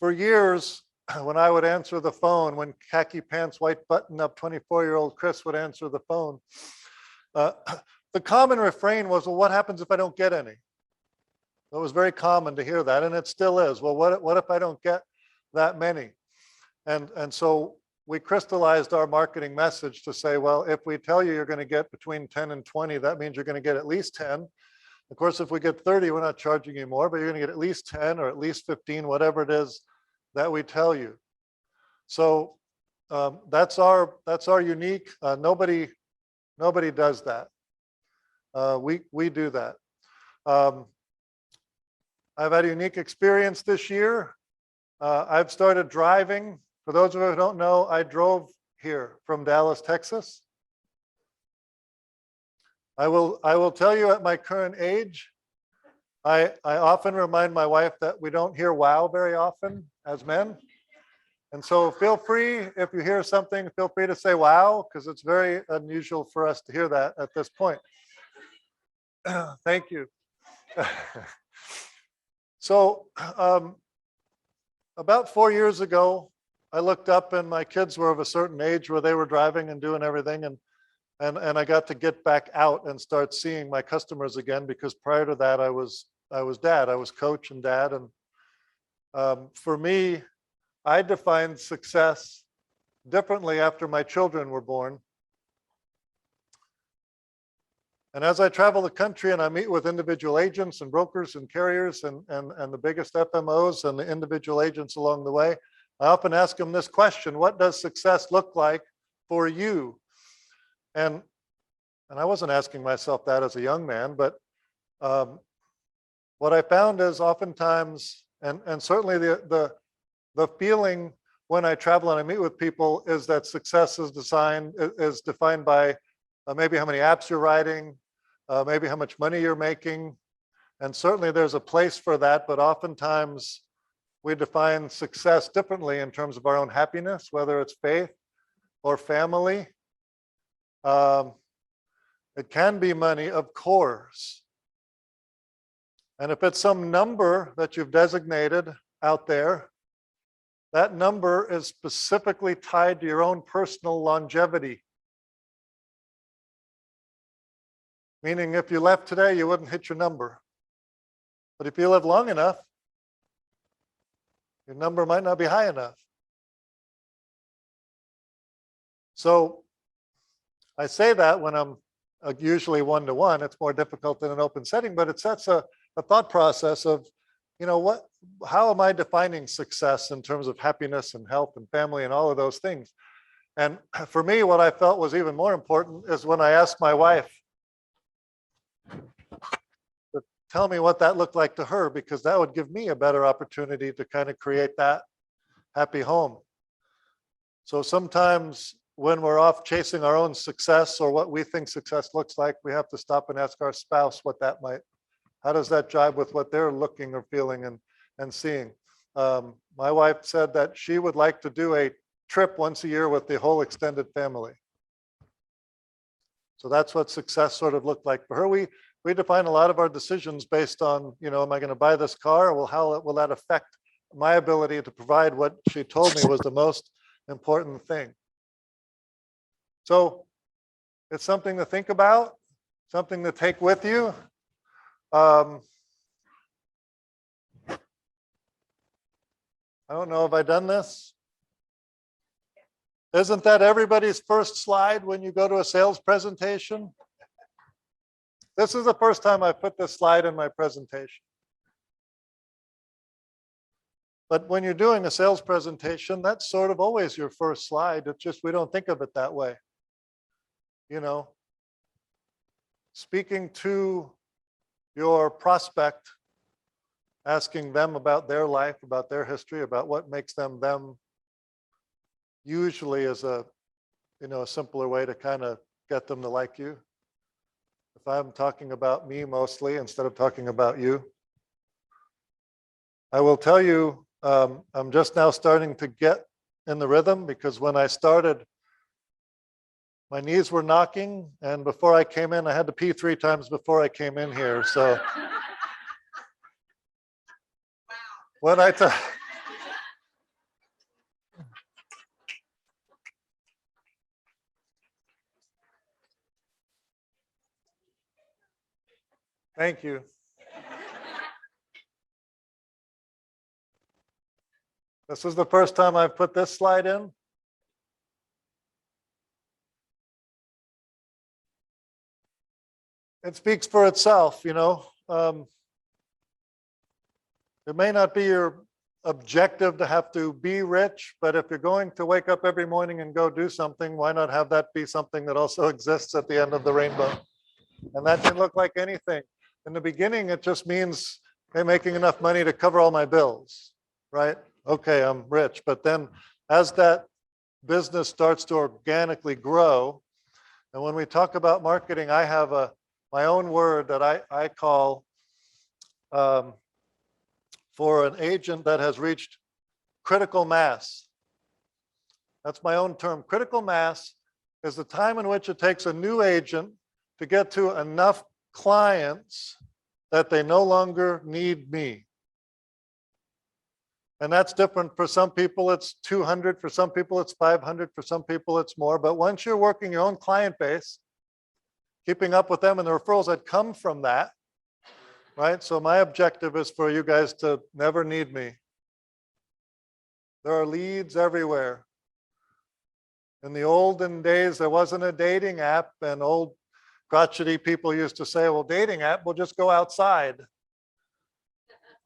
Speaker 7: For years, when I would answer the phone, when khaki pants, white button up 24-year-old Chris would answer the phone, the common refrain was, well, what happens if I don't get any? It was very common to hear that, and it still is. Well, what if I don't get that many? And so we crystallized our marketing message to say, well, if we tell you you're going to get between 10 and 20, that means you're going to get at least 10. Of course, if we get 30, we're not charging you more, but you're going to get at least 10 or at least 15, whatever it is that we tell you. So that's our unique. Nobody does that. We do that. I've had a unique experience this year. I've started driving. For those of you who don't know, I drove here from Dallas, Texas. I will tell you at my current age, I often remind my wife that we don't hear wow very often as men. And so feel free, if you hear something, feel free to say wow, because it's very unusual for us to hear that at this point. Thank you. So about 4 years ago, I looked up and my kids were of a certain age where they were driving and doing everything. And I got to get back out and start seeing my customers again, because prior to that, I was dad. I was coach and dad. And for me, I defined success differently after my children were born. And as I travel the country and I meet with individual agents and brokers and carriers and the biggest FMOs and the individual agents along the way, I often ask them this question: what does success look like for you? And I wasn't asking myself that as a young man, but what I found is oftentimes, and certainly the feeling when I travel and I meet with people, is that success is defined by maybe how many apps you're writing, maybe how much money you're making. And certainly there's a place for that, but oftentimes we define success differently in terms of our own happiness, whether it's faith or family. It can be money, of course. And if it's some number that you've designated out there, that number is specifically tied to your own personal longevity. Meaning if you left today, you wouldn't hit your number. But if you live long enough, your number might not be high enough. So I say that when I'm usually one-to-one, it's more difficult in an open setting, but it sets a thought process of, how am I defining success in terms of happiness and health and family and all of those things? And for me, what I felt was even more important is when I asked my wife to tell me what that looked like to her, because that would give me a better opportunity to kind of create that happy home. So sometimes when we're off chasing our own success or what we think success looks like, we have to stop and ask our spouse what that might, how does that jive with what they're looking or feeling and seeing? My wife said that she would like to do a trip once a year with the whole extended family. So that's what success sort of looked like for her. We define a lot of our decisions based on, am I going to buy this car? Well, how will that affect my ability to provide what she told me was the most important thing? So it's something to think about, something to take with you. I don't know, have I done this? Isn't that everybody's first slide when you go to a sales presentation? This is the first time I put this slide in my presentation. But when you're doing a sales presentation, that's sort of always your first slide. It's just we don't think of it that way. Speaking to your prospect, asking them about their life, about their history, about what makes them them, usually is a simpler way to kind of get them to like you. If I'm talking about me mostly instead of talking about you. I will tell you, I'm just now starting to get in the rhythm, because when I started, my knees were knocking, and before I came in, I had to pee 3 times before I came in here. So when I thank you. This is the first time I've put this slide in. It speaks for itself, It may not be your objective to have to be rich, but if you're going to wake up every morning and go do something, why not have that be something that also exists at the end of the rainbow? And that can look like anything. In the beginning, it just means, hey, making enough money to cover all my bills, right? Okay, I'm rich. But then as that business starts to organically grow, and when we talk about marketing, I have my own word that I call for an agent that has reached critical mass. That's my own term. Critical mass is the time in which it takes a new agent to get to enough clients that they no longer need me. And that's different. For some people, it's 200. For some people, it's 500. For some people, it's more. But once you're working your own client base, keeping up with them and the referrals that come from that, right? So my objective is for you guys to never need me. There are leads everywhere. In the olden days, there wasn't a dating app, and old crotchety people used to say, well, dating app, we'll just go outside,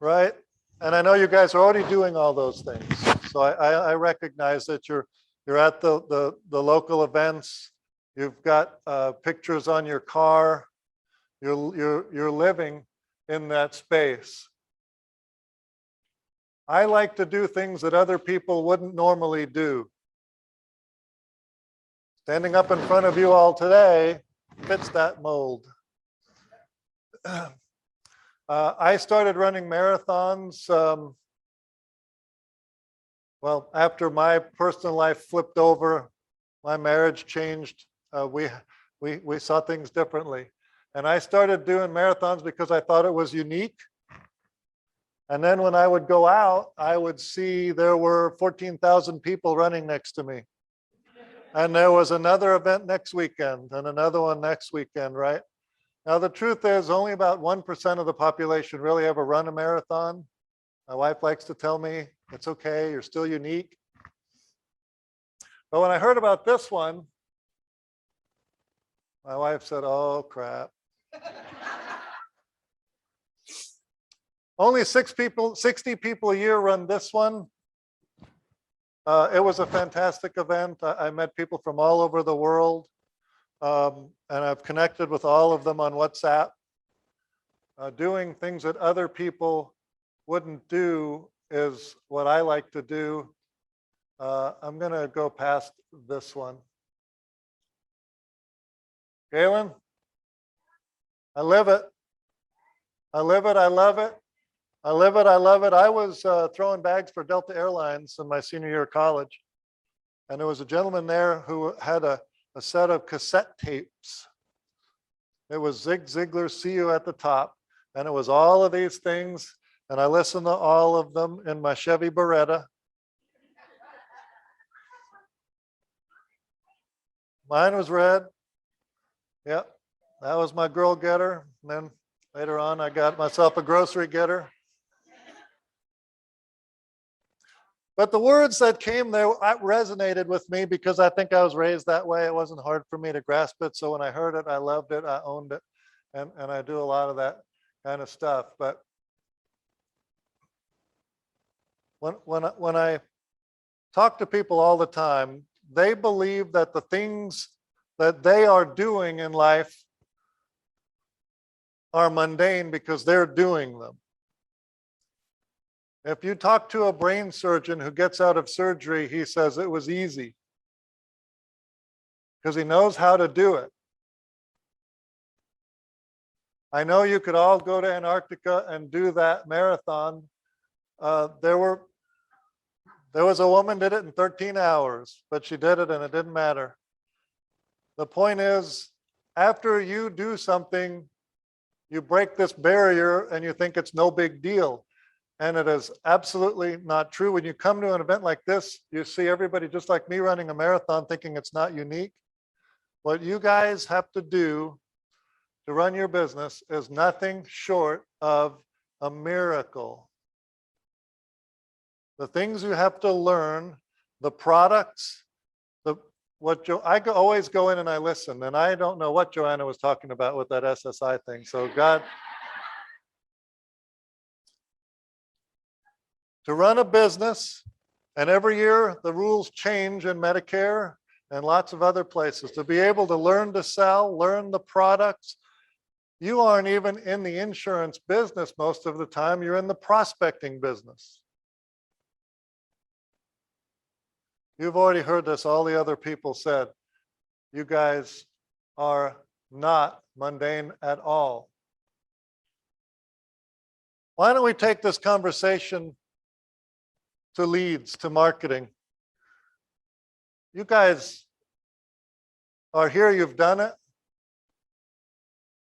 Speaker 7: right? And I know you guys are already doing all those things. So I recognize that you're at the local events. You've got pictures on your car. You're living in that space. I like to do things that other people wouldn't normally do. Standing up in front of you all today fits that mold. I started running marathons, well, after my personal life flipped over, my marriage changed. We saw things differently. And I started doing marathons because I thought it was unique. And then when I would go out, I would see there were 14,000 people running next to me. And there was another event next weekend and another one next weekend, right? Now, the truth is only about 1% of the population really ever run a marathon. My wife likes to tell me, it's okay, you're still unique. But when I heard about this one, my wife said, oh, crap. Only 60 people a year run this one. It was a fantastic event. I met people from all over the world, and I've connected with all of them on WhatsApp. Doing things that other people wouldn't do is what I like to do. I'm going to go past this one. Gaylan, I live it. I live it. I love it. I live it. I love it. I was throwing bags for Delta Airlines in my senior year of college. And there was a gentleman there who had a set of cassette tapes. It was Zig Ziglar's See You at the Top. And it was all of these things. And I listened to all of them in my Chevy Beretta. Mine was red. Yep, that was my girl getter. And then later on, I got myself a grocery getter. But the words that came there resonated with me because I think I was raised that way. It wasn't hard for me to grasp it. So when I heard it, I loved it. I owned it. And I do a lot of that kind of stuff. But when I talk to people all the time, they believe that the things that they are doing in life are mundane because they're doing them. If you talk to a brain surgeon who gets out of surgery, he says it was easy because he knows how to do it. I know you could all go to Antarctica and do that marathon. There was a woman did it in 13 hours, but she did it and it didn't matter. The point is, after you do something, you break this barrier and you think it's no big deal. And it is absolutely not true. When you come to an event like this, you see everybody just like me running a marathon thinking it's not unique. What you guys have to do to run your business is nothing short of a miracle. The things you have to learn, the products, I always go in and I listen, and I don't know what Joanna was talking about with that SSI thing. So God, to run a business, and every year the rules change in Medicare and lots of other places. To be able to learn to sell, learn the products, you aren't even in the insurance business most of the time. You're in the prospecting business. You've already heard this, all the other people said. You guys are not mundane at all. Why don't we take this conversation to leads, to marketing? You guys are here, you've done it.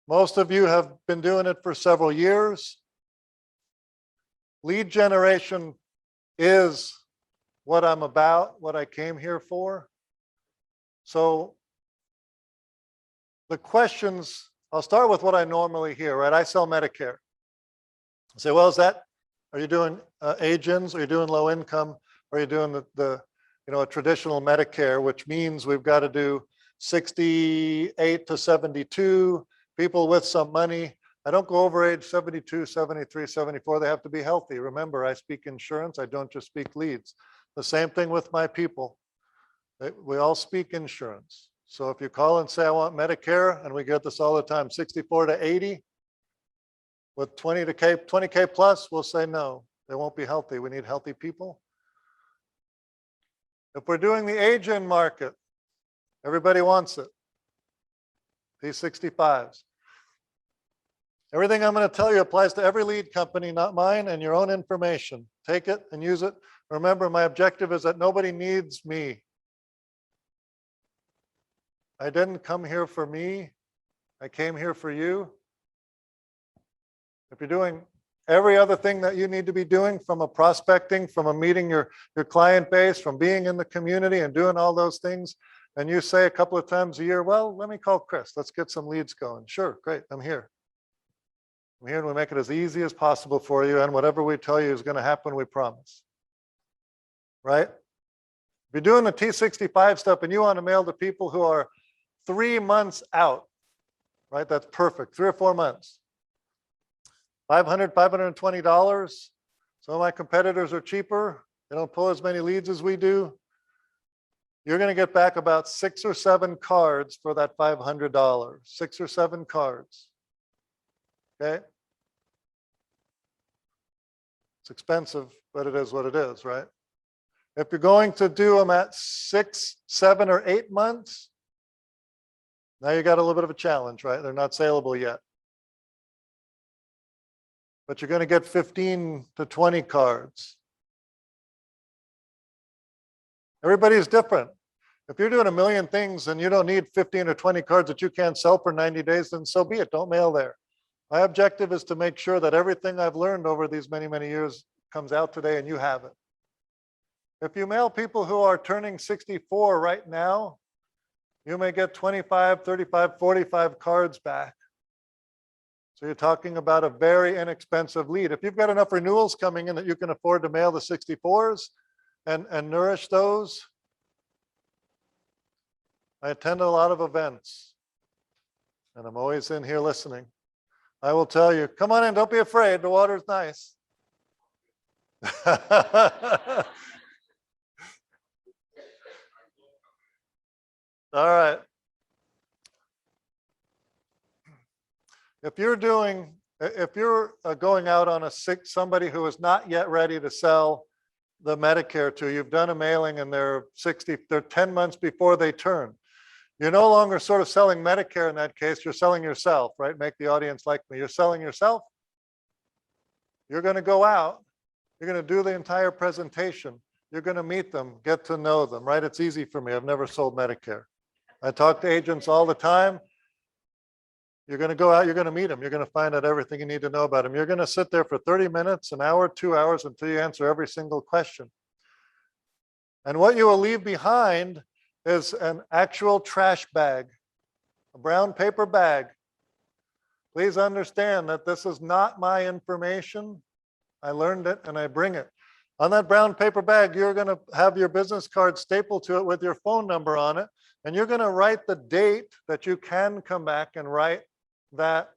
Speaker 7: Most of you have been doing it for several years. Lead generation is what I'm about, what I came here for. So the questions, I'll start with what I normally hear, right? I sell Medicare. I say, well, are you doing age-ins? Are you doing low income? Are you doing a traditional Medicare, which means we've got to do 68 to 72, people with some money. I don't go over age 72, 73, 74. They have to be healthy. Remember, I speak insurance. I don't just speak leads. The same thing with my people. We all speak insurance. So if you call and say, I want Medicare, and we get this all the time, 64 to 80, with 20K plus, we'll say no, they won't be healthy. We need healthy people. If we're doing the age-in market, everybody wants it. P65s. Everything I'm going to tell you applies to every lead company, not mine, and your own information. Take it and use it. Remember, my objective is that nobody needs me. I didn't come here for me. I came here for you. If you're doing every other thing that you need to be doing, from a prospecting, from a meeting your client base, from being in the community and doing all those things, and you say a couple of times a year, well, let me call Chris. Let's get some leads going. Sure, great, I'm here. I'm here and we make it as easy as possible for you, and whatever we tell you is going to happen, we promise. Right? If you're doing the T65 stuff and you want to mail to people who are 3 months out, right? That's perfect, 3 or 4 months. $500, $520. Some of my competitors are cheaper. They don't pull as many leads as we do. You're going to get back about 6 or 7 cards for that $500. 6 or 7 cards. Okay? It's expensive, but it is what it is, right? If you're going to do them at 6, 7, or 8 months, now you got a little bit of a challenge, right? They're not saleable yet. But you're going to get 15 to 20 cards. Everybody's different. If you're doing a million things and you don't need 15 or 20 cards that you can't sell for 90 days, then so be it. Don't mail there. My objective is to make sure that everything I've learned over these many, many years comes out today and you have it. If you mail people who are turning 64 right now, you may get 25, 35, 45 cards back. So you're talking about a very inexpensive lead. If you've got enough renewals coming in that you can afford to mail the 64s and nourish those. I attend a lot of events and I'm always in here listening. I will tell you, come on in, don't be afraid, the water's nice. All right. If you're going out on somebody who is not yet ready to sell the Medicare to, you've done a mailing and they're 10 months before they turn. You're no longer sort of selling Medicare in that case, you're selling yourself, right? Make the audience like me. You're selling yourself. You're going to go out, you're going to do the entire presentation. You're going to meet them, get to know them, right? It's easy for me. I've never sold Medicare. I talk to agents all the time. You're going to go out, you're going to meet them. You're going to find out everything you need to know about them. You're going to sit there for 30 minutes, an hour, 2 hours until you answer every single question. And what you will leave behind is an actual trash bag, a brown paper bag. Please understand that this is not my information. I learned it and I bring it. On that brown paper bag, you're going to have your business card stapled to it with your phone number on it. And you're going to write the date that you can come back and write that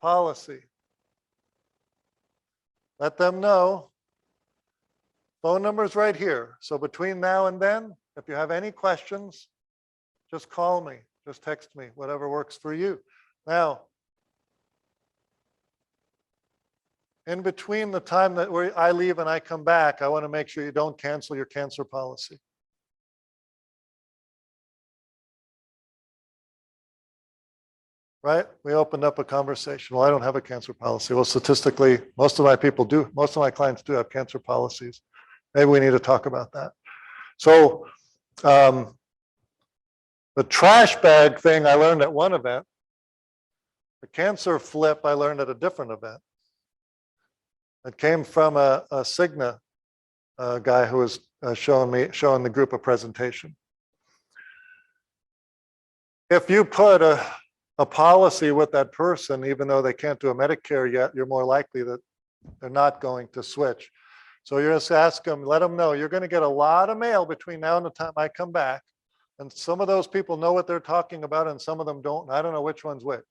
Speaker 7: policy. Let them know. Phone number is right here. So between now and then, if you have any questions, just call me, just text me, whatever works for you. Now, in between the time that I leave and I come back, I want to make sure you don't cancel your cancer policy. Right? We opened up a conversation. Well, I don't have a cancer policy. Well, statistically, most of my people do. Most of my clients do have cancer policies. Maybe we need to talk about that. So the trash bag thing I learned at one event. The cancer flip I learned at a different event. It came from a Cigna guy who was showing the group a presentation. If you put a policy with that person, even though they can't do a Medicare yet, you're more likely that they're not going to switch. So you're just ask them, let them know you're going to get a lot of mail between now and the time I come back. And some of those people know what they're talking about and some of them don't. I don't know which one's which.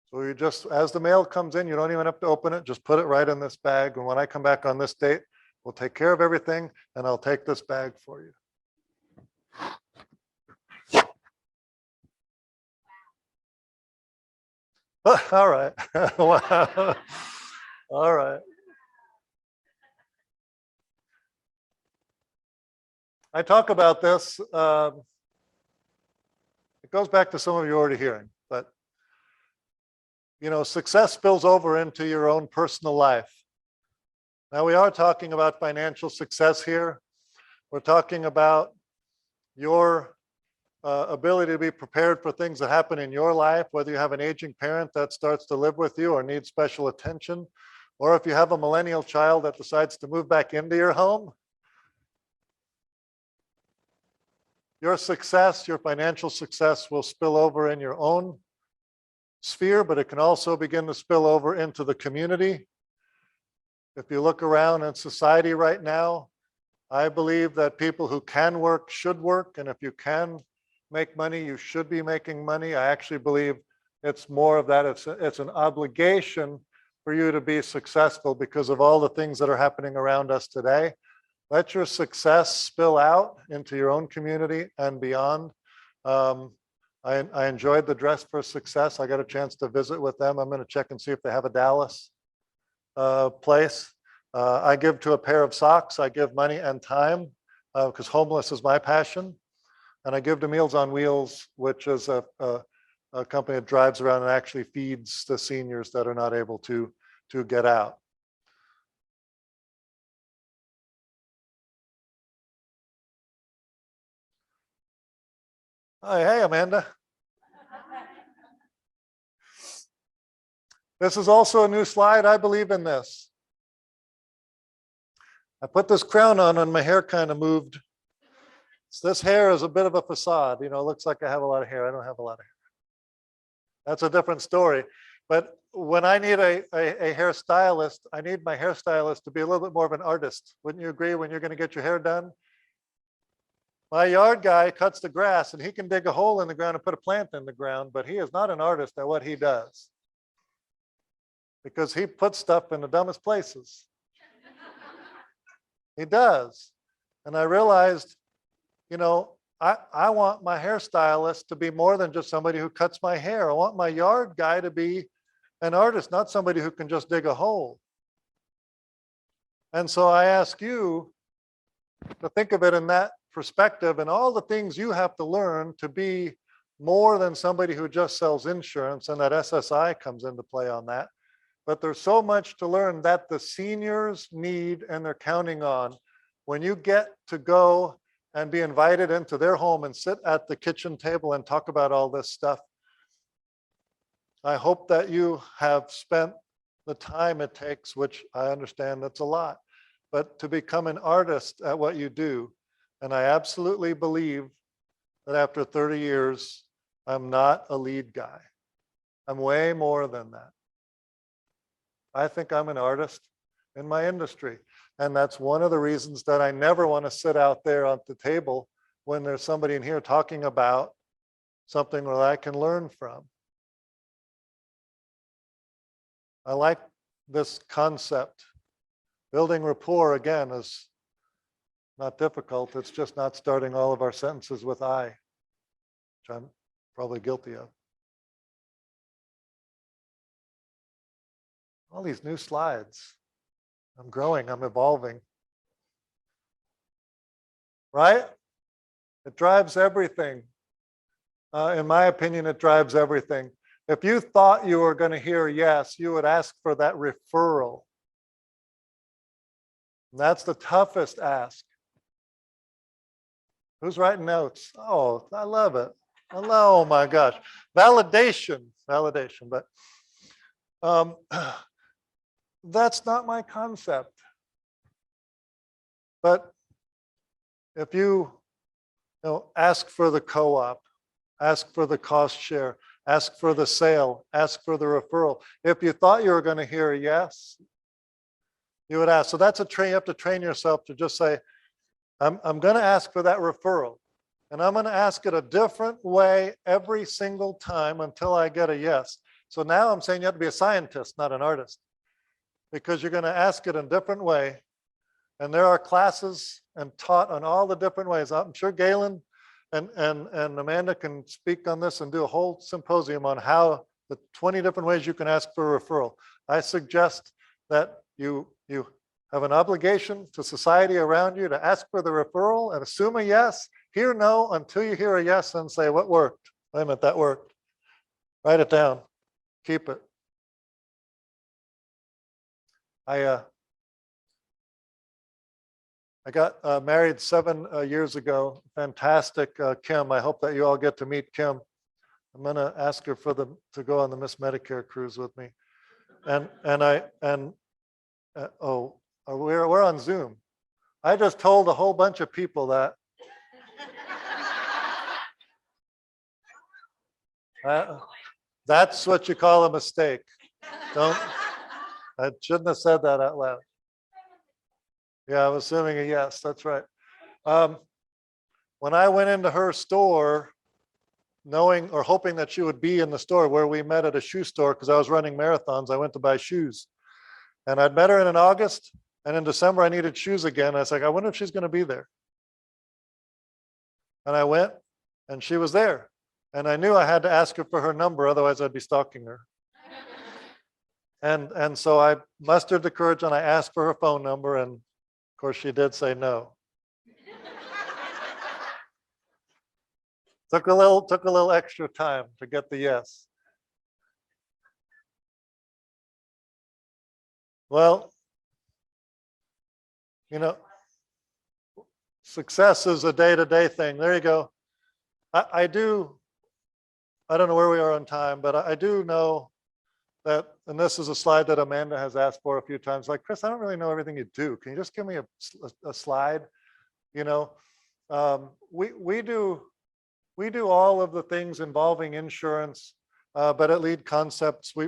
Speaker 7: So you just, as the mail comes in, you don't even have to open it. Just put it right in this bag. And when I come back on this date, we'll take care of everything and I'll take this bag for you. All right. Wow. All right. I talk about this. It goes back to some of you already hearing, but you know, success spills over into your own personal life. Now we are talking about financial success here. We're talking about your ability to be prepared for things that happen in your life, whether you have an aging parent that starts to live with you or needs special attention, or if you have a millennial child that decides to move back into your home. Your success, your financial success will spill over in your own sphere, but it can also begin to spill over into the community. If you look around in society right now, I believe that people who can work should work, and if you can make money, you should be making money. I actually believe it's more of that. It's an obligation for you to be successful because of all the things that are happening around us today. Let your success spill out into your own community and beyond. I enjoyed the Dress for Success. I got a chance to visit with them. I'm going to check and see if they have a Dallas place. I give to a pair of socks. I give money and time because homeless is my passion. And I give to Meals on Wheels, which is a company that drives around and actually feeds the seniors that are not able to get out. Oh, hey, Amanda. This is also a new slide. I believe in this. I put this crown on and my hair kind of moved. So this hair is a bit of a facade. You know, it looks like I have a lot of hair. I don't have a lot of hair. That's a different story. But when I need a hairstylist, I need my hairstylist to be a little bit more of an artist. Wouldn't you agree when you're going to get your hair done? My yard guy cuts the grass and he can dig a hole in the ground and put a plant in the ground, but he is not an artist at what he does because he puts stuff in the dumbest places. He does. And I realized, you know, I want my hairstylist to be more than just somebody who cuts my hair. I want my yard guy to be an artist, not somebody who can just dig a hole. And so I ask you to think of it in that perspective and all the things you have to learn to be more than somebody who just sells insurance, and that SSI comes into play on that. But there's so much to learn that the seniors need and they're counting on. When you get to go and be invited into their home and sit at the kitchen table and talk about all this stuff, I hope that you have spent the time it takes, which I understand that's a lot, but to become an artist at what you do. And I absolutely believe that after 30 years, I'm not a lead guy. I'm way more than that. I think I'm an artist in my industry. And that's one of the reasons that I never want to sit out there at the table when there's somebody in here talking about something that I can learn from. I like this concept. Building rapport, again, is not difficult. It's just not starting all of our sentences with I, which I'm probably guilty of. All these new slides. I'm growing, I'm evolving. Right? It drives everything. In my opinion, it drives everything. If you thought you were going to hear yes, you would ask for that referral. And that's the toughest ask. Who's writing notes? Oh, I love it. Oh my gosh. Validation, but that's not my concept. But if you ask for the co-op, ask for the cost share, ask for the sale, ask for the referral. If you thought you were going to hear a yes, you would ask. So that's a train. You have to train yourself to just say, I'm going to ask for that referral. And I'm going to ask it a different way every single time until I get a yes. So now I'm saying you have to be a scientist, not an artist, because you're going to ask it in a different way. And there are classes and taught on all the different ways. I'm sure Gaylan and Amanda can speak on this and do a whole symposium on how the 20 different ways you can ask for a referral. I suggest that you have an obligation to society around you to ask for the referral and assume a yes, hear no until you hear a yes and say, what worked? Wait a minute, that worked. Write it down, keep it. I got married 7 years ago. Fantastic, Kim. I hope that you all get to meet Kim. I'm going to ask her to go on the Ms.Medicare cruise with me. We're on Zoom. I just told a whole bunch of people that. That's what you call a mistake. I shouldn't have said that out loud. Yeah, I'm assuming a yes, that's right. When I went into her store, knowing or hoping that she would be in the store where we met at a shoe store, because I was running marathons, I went to buy shoes. And I'd met her in August, and in December I needed shoes again. I was like, I wonder if she's going to be there. And I went, and she was there. And I knew I had to ask her for her number, otherwise I'd be stalking her. And so I mustered the courage and I asked for her phone number, and of course she did say no. Took a little extra time to get the yes. Well, you know, success is a day-to-day thing. There you go. I don't know where we are on time, but I do know that, and this is a slide that Amanda has asked for a few times, like, Chris, I don't really know everything you do. Can you just give me a slide? You know, we do all of the things involving insurance, but at Lead Concepts, we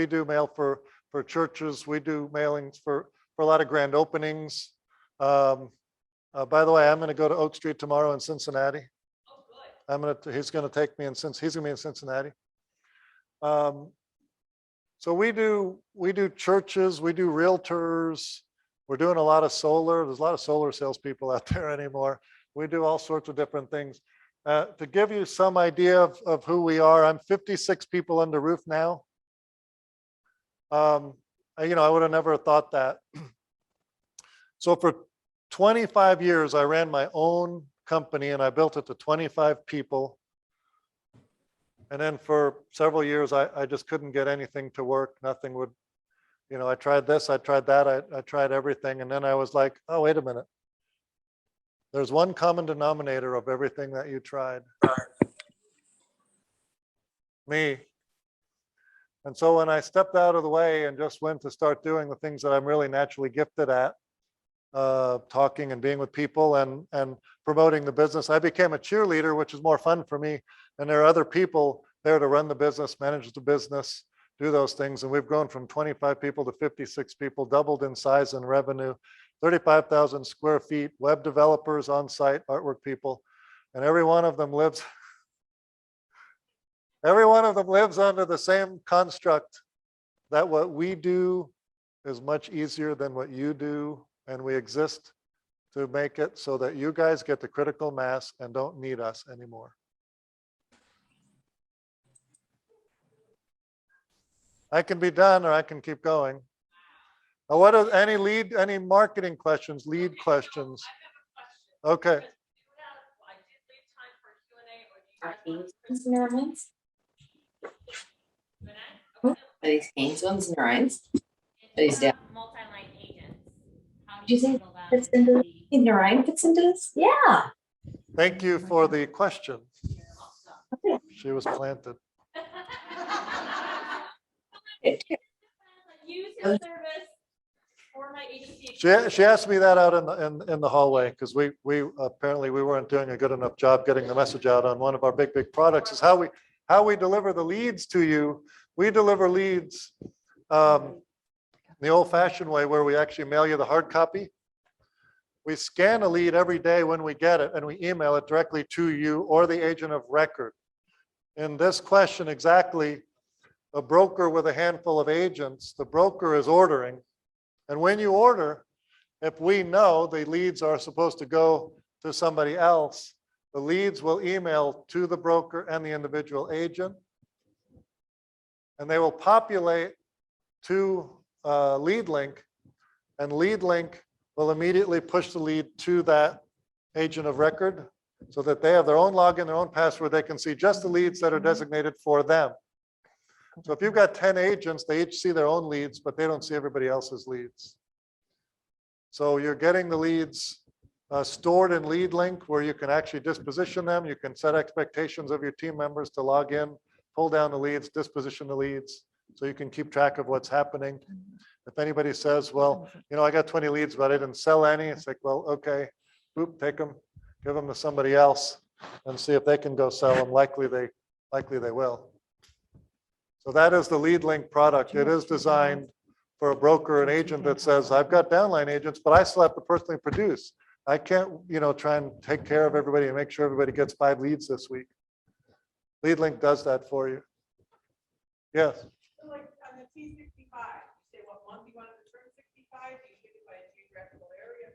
Speaker 7: do mail for churches. We do mailings for a lot of grand openings. By the way, I'm going to go to Oak Street tomorrow in Cincinnati. He's going to take me he's going to be in Cincinnati. So we do churches, we do realtors. We're doing a lot of solar. There's a lot of solar salespeople out there anymore. We do all sorts of different things. To give you some idea of who we are, I'm 56 people under roof now. I would have never thought that. So for 25 years, I ran my own company and I built it to 25 people. And then for several years, I just couldn't get anything to work. Nothing would, I tried this, I tried that, I tried everything. And then I was like, oh, wait a minute. There's one common denominator of everything that you tried. Me. And so when I stepped out of the way and just went to start doing the things that I'm really naturally gifted at, talking and being with people and promoting the business, I became a cheerleader, which is more fun for me. And there are other people there to run the business, manage the business, do those things. And we've grown from 25 people to 56 people, doubled in size and revenue, 35,000 square feet, web developers on site, artwork people, and every one of them lives under the same construct that what we do is much easier than what you do, and we exist to make it so that you guys get the critical mass and don't need us anymore. I can be done or I can keep going. Now, what are any marketing questions, lead questions? Okay.
Speaker 8: Are these neurons? Are these Haynes ones neurons? Are these down?
Speaker 6: Multi-line agents. How
Speaker 8: Do you think fits into the neurine fits into this? Yeah.
Speaker 7: Thank you for the question. She was planted.
Speaker 6: Use his service for my agency.
Speaker 7: She asked me that out in the hallway because we apparently we weren't doing a good enough job getting the message out on one of our big products is how we deliver the leads to you. We deliver leads the old-fashioned way where we actually mail you the hard copy. We scan a lead every day when we get it and we email it directly to you or the agent of record. In this question exactly, a broker with a handful of agents, the broker is ordering. And when you order, if we know the leads are supposed to go to somebody else, the leads will email to the broker and the individual agent. And they will populate to lead link, and lead link will immediately push the lead to that agent of record so that they have their own login, their own password. They can see just the leads that are designated for them. So if you've got 10 agents, they each see their own leads, but they don't see everybody else's leads. So you're getting the leads stored in lead link where you can actually disposition them. You can set expectations of your team members to log in, pull down the leads, disposition the leads, so you can keep track of what's happening. If anybody says, well, I got 20 leads, but I didn't sell any, it's like, well, okay, boop, take them, give them to somebody else and see if they can go sell them. Likely they will. So that is the lead link product. It is designed for a broker or an agent that says, I've got downline agents, but I still have to personally produce. I can't, try and take care of everybody and make sure everybody gets 5 leads this week. LeadLink does that for you. Yes.
Speaker 1: So like on the T65, you say what month you want to turn 65, do you give it by a geographical area?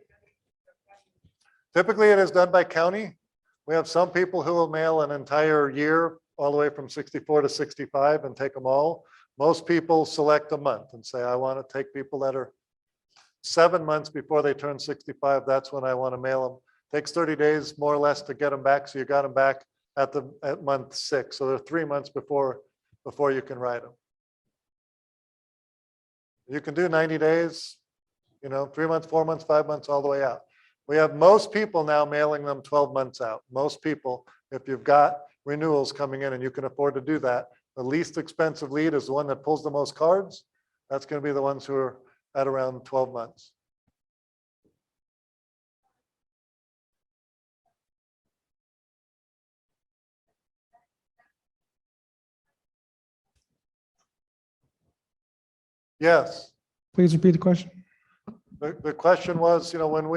Speaker 7: Typically, it is done by county. We have some people who will mail an entire year all the way from 64 to 65 and take them all. Most people select a month and say, I want to take people that are 7 months before they turn 65. That's when I want to mail them. Takes 30 days more or less to get them back. So you got them back at month 6. So they're 3 months before you can write them. You can do 90 days, 3 months, 4 months, 5 months, all the way out. We have most people now mailing them 12 months out. Most people, if you've got renewals coming in and you can afford to do that, the least expensive lead is the one that pulls the most cards. That's going to be the ones who are at around 12 months. Yes.
Speaker 9: Please repeat the question.
Speaker 7: The question was, when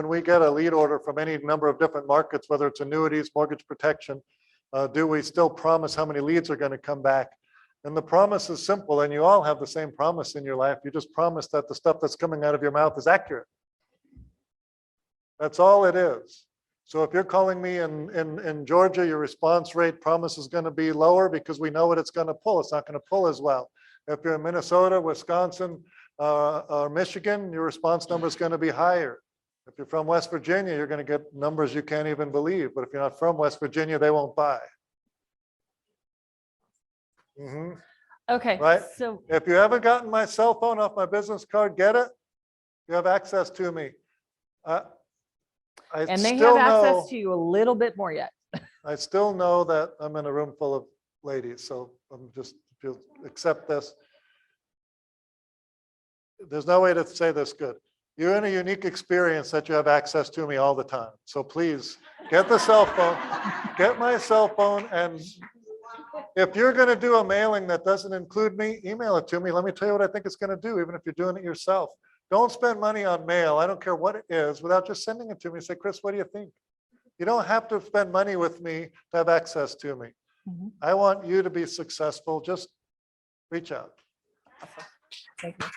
Speaker 7: we get a lead order from any number of different markets, whether it's annuities, mortgage protection, do we still promise how many leads are going to come back? And the promise is simple, and you all have the same promise in your life. You just promise that the stuff that's coming out of your mouth is accurate. That's all it is. So if you're calling me in Georgia, your response rate promise is going to be lower because we know what it's going to pull. It's not going to pull as well. If you're in Minnesota, Wisconsin, or Michigan, your response number is going to be higher. If you're from West Virginia, you're going to get numbers you can't even believe. But if you're not from West Virginia, they won't buy.
Speaker 1: Okay.
Speaker 7: Right?
Speaker 1: So
Speaker 7: if you haven't gotten my cell phone off my business card, get it. You have access to me.
Speaker 1: and they have access to you a little bit more yet.
Speaker 7: I still know that I'm in a room full of ladies, so I'm just, if you'll accept this. There's no way to say this good. You're in a unique experience that you have access to me all the time. So please get the cell phone, get my cell phone. And if you're going to do a mailing that doesn't include me, email it to me. Let me tell you what I think it's going to do, even if you're doing it yourself. Don't spend money on mail. I don't care what it is without just sending it to me. Say, Chris, what do you think? You don't have to spend money with me to have access to me. I want you to be successful. Just reach out.
Speaker 1: Thank you.